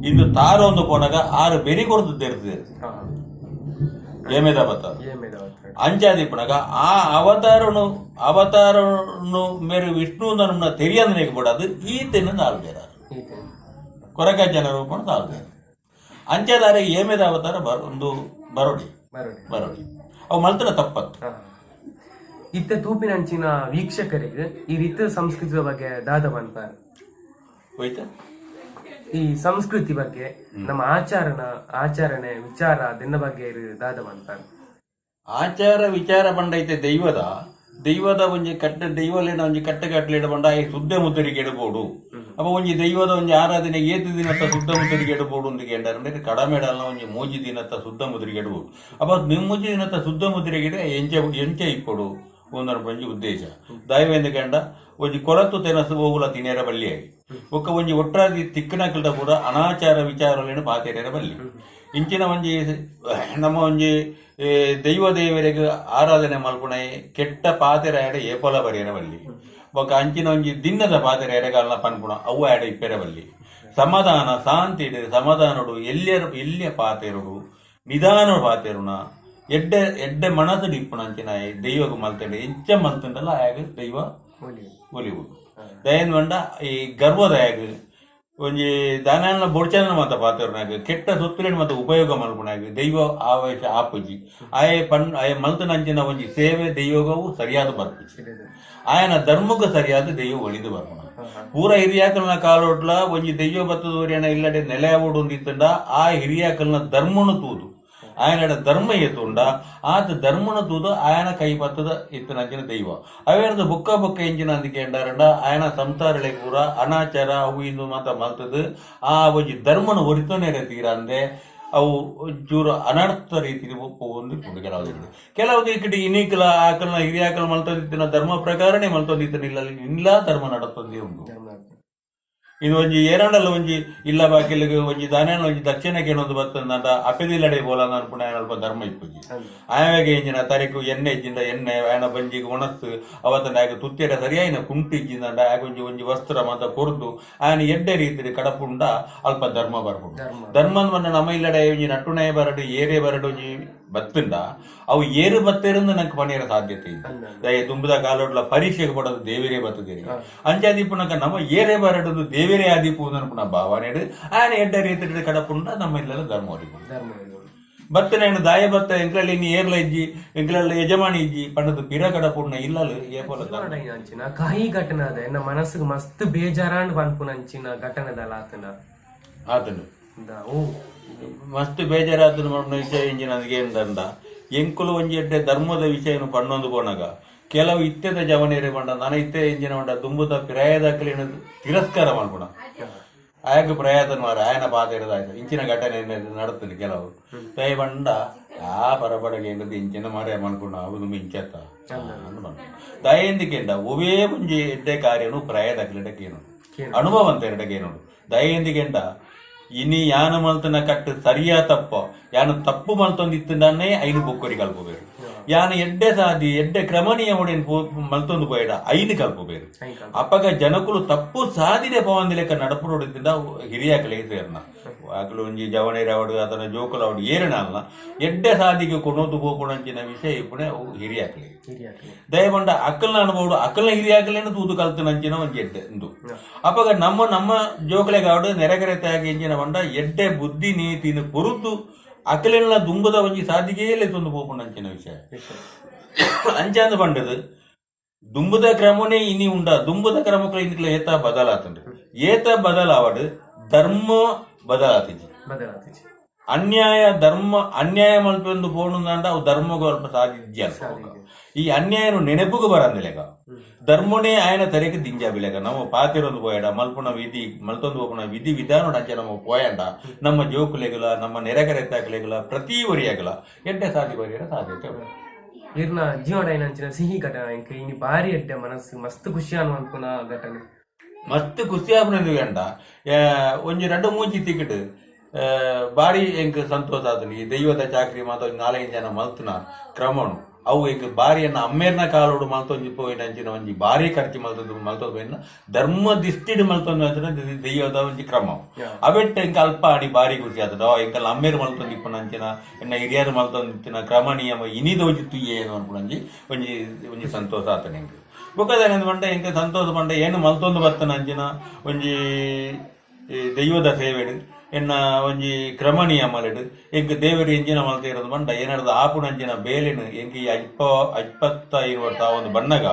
[SPEAKER 2] ಇಂದು ತಾರೊಂದು ಪೋಣಾಗ 6 ಬೆರಿ ಕೊಡ್ತು ತೆರೆದಿದೆ ಏಮೇದ ಅವತಾರ ಅಂಚಾದಿ ಪುಣಗ ಆ ಅವತಾರನು ಮೇರೆ ವಿಷ್ಣು ನಮ್ಮನ್ನ ತೆರಿಯಂದನೆ ಬಿಡೋದು ಈತನ ನಾಲ್ಗೇರ ಕೊರಗಜ್ಜನ ರೂಪಣ ನಾಲ್ಗೇರ ಅಂಚಾದಾರೆ ಏಮೇದ ಅವತಾರ ಒಂದು ಬರೋಡಿ ಅವು ಮಲ್ತನ ತಪ್ಪತ್ತು
[SPEAKER 1] ಇತ್ತ ತೂಪಿನಂಚಿನ ವೀಕ್ಷಕರಿಗೆ ಈ ರೀತಿ ಸಂಸ್ಕೃತಿಯ ಬಗ್ಗೆ ದಾದ ಬಂತಾರೆ
[SPEAKER 2] ಹೋಯ್ತಾ
[SPEAKER 1] ಈ ಸಂಸ್ಕೃತಿ ಬಗ್ಗೆ ನಮ್ಮ ಆಚರಣೆ ವಿಚಾರ ಅದನ್ನ ಬಗ್ಗೆ ದಾದ ಬಂತಾರೆ
[SPEAKER 2] ಆಚಾರ ವಿಚಾರ ಬಂಡೈತೆ ದೈವದ ಒಂಜಿ ಕಟ್ಟ ದೈವಲೇನ ಒಂಜಿ ಕಟ್ಟಗಟ್ಲೆ ಬಂಡ ಈ ಶುದ್ಧ ಮುದ್ದರಿಗೆ ಇಡಬಹುದು ಅಪ್ಪ ಒಂಜಿ ದೈವದ ಒಂಜಿ ಆರಾಧನೆ ಏತು ದಿನತ್ತ ಶುದ್ಧ ಮುದ್ದರಿಗೆ ಇಡಬಹುದು ಅಂತ ಕೇಂದ್ರ ಕಡಮೆಡಲ್ಲ ಒಂಜಿ ಮೂಜಿ ದಿನತ್ತ ಶುದ್ಧ ಮುದ್ರಿಗೆ ಇಡಬಹುದು ಅಪ್ಪ ನಿಮ್ಮೂಜಿ ದಿನತ್ತ ಶುದ್ಧ ಮುದ್ರಿಗೆ ಎಂಚೆ ಇಪ್ಪಡು ಒಂದರ ಒಂಜಿ ಉದ್ದೇಶ ದೈವೇಂದ ಕಂಡ ಒಂಜಿ ಕೊಳತು ತೆನಸು ಹೋಗುಲ ತಿನೇರ ಬಲ್ಲಿಯಾಗಿ ಒಕ್ಕ ಒಂಜಿ ಒಟ್ಟಾದಿ ತಿಕ್ಕನಕಲ್ದ ಕೂಡ ಅನಾಚಾರ ವಿಚಾರಲೇನು ಪಾತೇರ ಬಲ್ಲಿ ಇಂಚಿನ ಒಂಜಿ ನಮ್ಮ ಒಂಜಿ ದೈವ ದೇವರಿಗೆ ಆರಾಧನೆ ಮಲ್ಪುಣೆ ಕೆಟ್ಟ ಪಾತೆರ ಏಪಲ ಬರೆಯನ ಬಲ್ಲಿ ఒక ಅಂಚಿನ ಒಂಜಿ ದಿನದ ಪಾತೆರ ಎರೆಗಾಲನ ಪನ್ಪುಣ ಅವು ಆಡ ಇಪ್ಪೆರವಲ್ಲಿ ಸಮಾಧಾನ ಶಾಂತಿ ಸಮಾಧಾನಡು ಎಲ್ಲಿಯ ಪಾತೆರುಡು ನಿಧಾನ ಪಾತೆರುಣ ಎಡ್ಡೆ ಮನಸ್ಸು ನಿಪ್ಪುಣ ಅಂಚಿನ ದೈವಗ ಮಲ್ತಂಡೆ ಎಂಚ ಮಲ್ತಂಡಲ್ಲ ಆಗ ದೈವ ಒಲಿವುಡು ದಯನ್ ಬಂಡ ಈ ಗರ್ವದಾಯಾಗ ಒಂಜಿ ದಾನ ಬೊಡ್ಚನ ಮಾತ ಪಾತೆರ್ನಾಗ ಕೆಟ್ಟ ಸೊತ್ತುಲೇನು ಮತ್ತೆ ಉಪಯೋಗ ಮಲ್ಪುನಾಗ ದೈವ ಆವೇಶ ಆಪುಜಿ ಆಯ ಮಲ್ತನಂಚಿನ ಒಂಜಿ ಸೇವೆ ದೈವಗವು ಸರಿಯಾದ ಬರ್ಪುಜಿ ಆಯನ ಧರ್ಮಕ್ಕೆ ಸರಿಯಾದ ದೈವ ಒಳಿದು ಬರ್ಪುಣ ಪೂರ ಹಿರಿಯಾಕಲ್ನ ಕಾಲೋಟ್ಲ ಒಂಜಿ ದೈವ ಬತ್ತದೋರಿಯನ ಇಲ್ಲಡೆ ನೆಲೆಯಾವುಡು ಒಂದಿತ್ತಂಡ ಆ ಹಿರಿಯಾಕಲ್ನ ಧರ್ಮನು ತೂದು ఆయన ధర్మ ఎత్తుండ ఆత ధర్మను తూద ఆయన కైపత్తದ ఇత్తనంచిన దైవ ಅವೇನದು ಬುಕ್ಕ ಎಂಜಿನ ಅಂದಿಕೆ ಎಂಡಾರಂಡ ఆయన ಸಂಸಾರಳೆ ಕೂಡ ಅನಾಚಾರ ಅವು ಇಂದು ಮಾತ ಮಲ್ತದು ಆ ಒಂಜಿ ಧರ್ಮನು ಒರಿತೋನೆ ತೀರಂದೆ ಅವು ಚೂರು ಅನರ್ಥ ರೀತಿ ಒಂದು ಕೆಲವು ಇಕ್ಕಡಿ ಇನ್ನೀಕಲ ಆಕಲ್ನ ಹಿರಿಯಾಕಲ್ ಮಲ್ತೊಂದಿತ್ತಿನ ಧರ್ಮ ಪ್ರಕಾರನೇ ಮಲ್ತೊಂದಿತ್ತನಿಲ್ಲ ಇಲ್ಲ ಧರ್ಮ ನಡತೊಂದಿ ಉಂಟು ಇದು ಒಂಜಿ ಏರಂಡಲ್ಲ ಒಂಜಿ ಇಲ್ಲ ಬಾಕಿಲಿಗೆ ಒಂಜಿ ದಾನ ಒಂಜಿ ದಕ್ಷಿಣಕ್ಕೆ ಏನೊಂದು ಬರ್ತಂದಂಟ ಅಪೆದಿಲ್ಲಡೆ ಬೋಲ ಅನ್ಪುಣ ಅಲ್ಪ ಧರ್ಮ ಇಪ್ಪುಜಿ ಆಯಾಗೆ ಇಂಜಿನ ತರಿಕು ಎಣ್ಣೆ ಇಜ್ಜಿಂದ ಎಣ್ಣೆ ಆಯನ ಬಂಜಿಗೆ ಒಣಸ್ತು ಅವತ್ತಂಡ ಆಗ ತುತ್ತಿರ ಸರಿಯಾಯಿನ ಕುಂಟು ಇಜ್ಜಿಂದಂಡ ಆಗ ಒಂಜಿ ವಸ್ತ್ರ ಮಾತ ಕೊರ್ದು ಆಯನ ಎಡ್ಡೆ ರೀತಿ ಕಡಪುಂಡ ಅಲ್ಪ ಧರ್ಮ ಬರ್ಪುಂಡು ಧರ್ಮ ಬಂದ ನಮ್ಮ ಇಲ್ಲಡೆ ಒಂಜಿ ನಟ್ಟುಣೆ ಬರಡು ಏರೆ ಬರಡು ಒಂಜಿ ಬತ್ತುಂಡ ಅವು ಏರು ಬತ್ತೇರಿಂದ ನಂಗೆ ಪಣಿಯರ ಸಾಧ್ಯತೆ ಇದೆ ತುಂಬದ ಕಾಲೋಡ್ಲ ಪರೀಕ್ಷೆಗೆ ಪಡೋದು ದೇವರೇ ಬರ್ತದೇರಿ ಅಂಚಾದೀಪುನಕ ನಮ್ಮ ಏರೇ ಬರಡುದು ದೇವರೇ ಆದೀಪು ಅನ್ಪುಣ ಭಾವನೆಡು ಆಯನ ಎಡ್ಡ ರೀತಿ ಕಡಪುಂಡ ನಮ್ಮ ಇಲ್ಲೆಲ್ಲ ಧರ್ಮ ಬತ್ತನೇನು ದಾಯ ಬತ್ತ ಎಂಕ್ಲಲ್ಲಿ ನೀ ಏರ್ಲ ಇಜ್ಜಿ ಎಂಕ್ಲಲ್ಲ ಯಜಮಾನಿ ಇಜ್ಜಿ ಪಂಡದು ಪಿರ ಕಡಪುಣ್ಣ ಇಲ್ಲಲು ಏಪೋಲ
[SPEAKER 1] ಅಂಚಿನ ಕಾಯಿ ಘಟನೆ ಅದ ಎನ್ನ ಮನಸ್ಸಿಗೆ ಮಸ್ತ್ ಬೇಜಾರಾಂಡ್ ಪನ್ಪುನ ಅಂಚಿನ ಘಟನೆದಲ್ಲ
[SPEAKER 2] ಆತನು ಮಸ್ತ್ ಬೇಜಾರಾತನು ವಿಷಯ ಇಂಜಿನ ಏನಂದ ಎಂಕುಲು ಒಂಜಿ ಎಡ್ಡೆ ಧರ್ಮದ ವಿಷಯನು ಪಣ್ಣೊಂದು ಕೋಣಗ ಕೆಲವು ಇತ್ಯದ ಜವನೇರಿ ಬಂಡ ನನ್ನ ಇತ್ತೆ ಎಂಜಿನ ಬಂಡ ತುಂಬುದ ಪಿರಾಯದಾಕಲಿನ ತಿರಸ್ಕಾರ ಮಾಡ್ಬೋಣ ಆಗ ಪ್ರಯಾತನ ಮಾರ ಆಯನ ಪಾತಿರದಾಯ್ತು ಇಂಚಿನ ಘಟನೆ ನಡತದೆ ಕೆಲವು ತೈ ಬಂಡ ಆ ಪರಪಡಗೆ ಇಂಚಿನ ಮಾರ ಮಾಡ್ಕೊಂಡ ಅವನು ಮಿಂಚತ್ತ ದಯೆಂದಿಕೆಂಡ ಒವೇ ಮುಂಜಿ ಎಡ್ಡೆ ಕಾರ್ಯನು ಪ್ರಯಾದಕ್ಲಿಡಕ್ಕೇನು ಅನುಭವ ಅಂತ ಎರಡಗೇನು ದಯೆಂದಿಕೆಂಡ ಇನಿ ಯಾನ ಮಲ್ತನ ಕಟ್ಟು ಸರಿಯಾ ತಪ್ಪ ಯಾನು ತಪ್ಪು ಮಲ್ತೊಂದಿತ್ತಂಡೇ ಐನು ಬೊಕ್ಕೊರಿ ಕಲ್ಪಬೇರು ಯಾನು ಎಡ್ಡೆ ಸಾದಿ ಎಡ್ಡೆ ಕ್ರಮಣೀಯ ಒಡೆನ್ ಮಲ್ತೊಂದು పోయಡ ಐನು ಕಲ್ಪಬೇರು ಅಪ್ಪಗ ಜನಕುಲು ತಪ್ಪು ಸಾದಿದೆ ಪವಂದಿ ಲೆಕ್ಕ ನಡಪುರೋಡಿದ್ದ ಹಿರಿಯಾಕಲೆ ಸೇರ್ನ ಆಕಲು ಒಂಜಿ ಜವನೇರಿ ಅವಡು ಅದನ್ನ ಜೋಕುಲು ಅವಡು ಏರಣ ಅಲ್ಲ ಎಡ್ಡೆ ಸಾದಿಗೆ ಕೊನೋದು ಬೋಪುಣಂಚಿನ ವಿಷಯ ಇಪ್ಪುಣೆ ಅವು ಹಿರಿಯಾಕಲೆ ದಯಬಂಡ ಅಕ್ಕಲ್ನ ಅನುಭವ ಅಕ್ಕಲ್ನ ಹಿರಿಯಾಕಲೇನು ತೂದು ಕಲ್ತನಂಚಿನ ಒಂಜಿ ಎಡ್ಡೆ ಎಂದು ಅಪ್ಪಗ ನಮ್ಮ ಜೋಕಲೆಗೆ ಅವಡು ನೆರೆಗರೆತಾಗಿ ಎಂಜಿನ ಬಂಡ ಎಡ್ಡೆ ಬುದ್ಧಿ ನೀತಿನ ಪುರುತು ಅಕಲೆಲ್ಲ ದುಂಬದ ಒಂಜಿ ಸಾಧಿಗೆಯಲ್ಲೇ ತಂದು ಪೋಪುಂಡು ಅಂಚಿನ ವಿಷಯ ಅಂಚಾಂದು ಪಂಡದು ದುಂಬದ ಕ್ರಮನೇ ಇನಿ ಉಂಡ ದುಂಬದ ಕ್ರಮಕ್ಲ ಇಂದ್ಲ ಏತ ಬದಲಾತಂಡು ಏತ ಬದಲಾವಡು ಧರ್ಮ ಬದಲಾತಿಜಿ ಅನ್ಯಾಯ ಮಲ್ಪೆಂದು ಪೋಣುಂದಾಂಡ ಅವು ಧರ್ಮಗೂ ಅಲ್ಪ ಸಾಧಿಜ್ಯ ಈ ಅನ್ಯಾಯನು ನೆನಪುಗೂ ಬರಂದಿಲೆಗ ಧರ್ಮನೇ ಆಯನ ತರೆಗೆ ದಿಂಜಾಬಿಲೆಗ ನಮ್ಮ ಪಾತಿರೊಂದು ಪೋಯಡ ಮಲ್ಪುಣ ವಿಧಿ ಮಲ್ತೊಂದು ಹೋಪುಣ ವಿಧಿ ವಿಧಾನ ಅಂಚೆ ನಮ್ಮ ಪೋಯಂಡ ನಮ್ಮ ಜೋಕುಲೆಗಲ ನಮ್ಮ ನೆರೆಗರೆತ್ತಾಕಲೆಗಲ ಪ್ರತಿ ಒರಿಯಾಗಲ ಎಡ್ಡೆ ಸಾಧಿ ಬರಿಯರ ಸಾಧ್ಯತೆ
[SPEAKER 1] ಇರ್ನ ಜೀವನ ಅಂಚಿನ ಸಿಹಿ ಘಟನೆ ಇನಿ ಭಾರಿ ಎಡ್ಡೆ ಮನಸ್ಸು ಮಸ್ತ್ ಖುಷಿ ಅನ್ಪುನ ಘಟನೆ
[SPEAKER 2] ಮಸ್ತ್ ಖುಷಿ ಆಪುನದು ಗಂಡ ಒಂಜಿ ಎರಡು ಮೂಜಿ ತಿಕ್ಕಿಟ್ಟು ಬಾರಿ ಎಂಕ್ ಸಂತೋಷ ಆತನು ಈ ದೈವದ ಚಾಕ್ರಿ ಮಾತ 4 ಜನ ಮಲ್ತನ ಕ್ರಮನು ಅವು ಎಂಕ್ ಬಾರಿಯನ್ನ ಅಮ್ಮೇರ್ನ ಕಾಲೋಡು ಮಲ್ತೊಂಜಿ ಪೋಯಿನ ಅಂಚಿನ ಒಂಜಿ ಬಾರಿ ಖರ್ಚು ಮಲ್ತೊಂದು ಪೋಯಿನ ಧರ್ಮ ದಿಷ್ಟಿಡ್ ಮಲ್ತೊಂದು ಅಂಚಿನ ದೈವದ ಒಂಜಿ ಕ್ರಮ ಅವೆಟ್ಟ ಎಂಕ ಅಲ್ಪ ಆಡಿ ಬಾರಿ ಖುಷಿ ಆತದ ಎಂಕಲ್ ಅಮ್ಮೇರು ಮಲ್ತೊಂದು ಇಪ್ಪನ ಅಂಚಿನ ಎನ್ನ ಹಿರಿಯರು ಮಲ್ತೊಂದಿತ್ತಿನ ಕ್ರಮ ನಿಯಮ ಇನಿದ ಒಂಜಿ ತುಯ್ಯ ಏನು ಅನ್ಕೊಂಡಿ ಒಂಜಿ ಸಂತೋಷ ಆತನ ಎಂಕ್ ಬೊಕ್ಕದ ಪಂಡ ಎಂಕ ಸಂತೋಷ ಪಂಡ ಏನು ಮಲ್ತೊಂದು ಬರ್ತನ ಅಂಚಿನ ಒಂಜಿ ದೈವದ ಸೇವೆಡು ಎನ್ನ ಒಂಜಿ ಕ್ರಮ ನಿಯಮಲೆಡು ಎಂಕ್ ದೇವರು ಎಂಜಿನ ಮಲ್ತ ಇರೋದು ಬಂಡ ಏನಾದ್ರು ಆಪುಣಂಚಿನ ಬೇಲೆನು ಎಂಕ್ 25 ಒಂದು ಬಣ್ಣಗ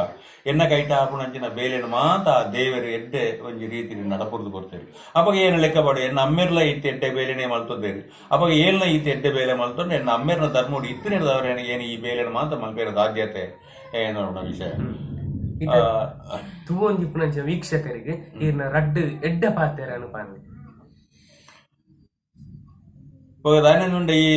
[SPEAKER 2] ಎನ್ನ ಕೈಟ ಆಪುಣಂಚಿನ ಬೇಲೆನು ಮಾತ ದೇವರು ಎಡ್ಡೆ ಒಂಜಿ ರೀತಿ ನಡಪುರ್ದು ಕೊಡ್ತೇವೆ ಅವಾಗ ಏನು ಲೆಕ್ಕ ಪಾಡು ಎನ್ನ ಅಮ್ಮೆರ್ಲ ಇತ್ತು ಎಡ್ಡೆ ಬೇಲೆನೇ ಮಲ್ತೊಂದೇರಿ ಅವಾಗ ಏಳ್ನ ಇತ್ತು ಎಡ್ಡೆ ಬೇಲೆ ಮಲ್ತೊಂಡು ಎನ್ನ ಅಮ್ಮೆರ್ನ ಧರ್ಮೋಡು ಇತ್ತು ನಡೆದವ್ರ ಏನು ಈ ಬೇಲೆನು ಮಾತ ಮಲ್ಪೇರ ಸಾಧ್ಯತೆ ಏನು ವಿಷಯ
[SPEAKER 1] ತೂವೊಂದಿಪ್ಪುನಂಚಿನ ವೀಕ್ಷಕರಿಗೆ ಈರ್ನ ರಡ್ಡು ಎಡ್ಡ ಪಾತೆರ ಅನುಪಾನೆ
[SPEAKER 2] ದಾಯನುಂಡ ಈ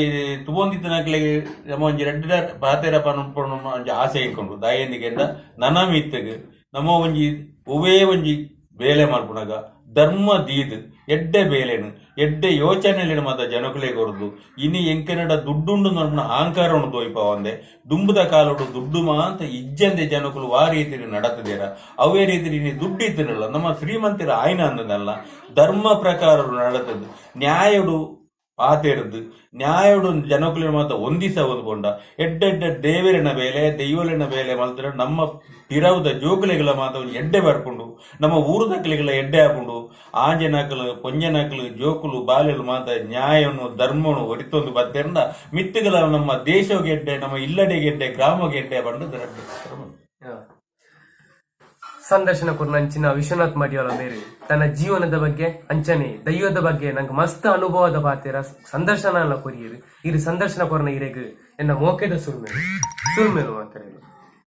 [SPEAKER 2] ತುಬೋಂದಿತ್ತನಕ್ಲೆಗೆ ನಮ್ಮ ಒಂಜಿ ರೆಡ್ಡ ಪಾತೆರ ಪನ್ಪುಣ ಒಂಜಿ ಆಸೆ ಇಟ್ಕೊಂಡು ದಾಯಂದಿಗೆಂದ ನನ್ನ ಮಿತ್ತಗೆ ನಮ್ಮ ಒಂಜಿ ಒವೇ ಒಂಜಿ ಬೇಲೆ ಮಾಡ್ಪುಣಗ ಧರ್ಮ ದೀದ್ ಎಡ್ಡೆ ಬೇಲೆನು ಎಡ್ಡೆ ಯೋಚನೆಲಿನ ಮಾತ ಜನಕುಲೇ ಕೊರದು ಇನಿ ಎಂಕೆನಡ ದುಡ್ಡುಂಡು ನರ್ಮಣ ಅಹಂಕಾರವನ್ನು ತೋಯ್ಪ ಒಂದೆ ದುಂಬುದ ಕಾಲೋಡು ದುಡ್ಡು ಮಾಂತ ಇಜ್ಜಂದೆ ಜನಕುಲು ಆ ರೀತಿ ನಡತದೇರ ಅವೇ ರೀತಿ ನೀ ದುಡ್ಡು ಇತ್ತಿರಲ್ಲ ನಮ್ಮ ಶ್ರೀಮಂತರ ಆಯ್ನ ಅಂದದಲ್ಲ ಧರ್ಮ ಪ್ರಕಾರ ನಡತದ್ದು ನ್ಯಾಯಡು ಪಾತೆರ್ದು ನ್ಯಾಯಡು ಜನಕುಲಿನ ಮಾತ ಒಂದಿಸ ಒಂದ್ಕೊಂಡ ಎಡ್ಡೆಡ್ಡ ದೇವರಿನ ಬೇಲೆ ದೈವಲಿನ ಬೇಲೆ ಮಲ್ತರ ನಮ್ಮ ಪಿರವುದ ಜೋಕುಲೆಗಳ ಮಾತ ಎಡ್ಡೆ ಬರ್ಕೊಂಡು ನಮ್ಮ ಊರುದಕ್ಕಲಿಗಳ ಎಡ್ಡೆ ಹಾಕೊಂಡು ಆಂಜನಕಲು ಪೊಂಜನಕಲು ಜೋಕುಲು ಬಾಲೆಲು ಮಾತ ನ್ಯಾಯನು ಧರ್ಮನು ಒಡಿತೊಂದು ಬತ್ತೆಂಡ ಮಿತ್ತುಗಳ ನಮ್ಮ ದೇಶ ಗೆಡ್ಡೆ ನಮ್ಮ ಇಲ್ಲಡೆ ಗೆಡ್ಡೆ ಗ್ರಾಮ ಗೆಡ್ಡೆ ಬಂದು
[SPEAKER 1] ಸಂದರ್ಶನ ಕೊರ್ನ ಅಂಚಿನ ವಿಶ್ವನಾಥ್ ಮಡಿವಾಳ ಬೇರೆ ತನ್ನ ಜೀವನದ ಬಗ್ಗೆ ಅಂಚನೆ ದೈವದ ಬಗ್ಗೆ ನಂಗೆ ಮಸ್ತ್ ಅನುಭವದ ಪಾತಿರ ಸಂದರ್ಶನ ಎಲ್ಲ ಕೊರಿಯರು ಇದು ಸಂದರ್ಶನ ಕೊರ್ನ ಇರೆಗ್ ಎನ್ನ ಮೋಕೆದ ಸುಳ್ಮೇಲು ಮಾತಾರೆ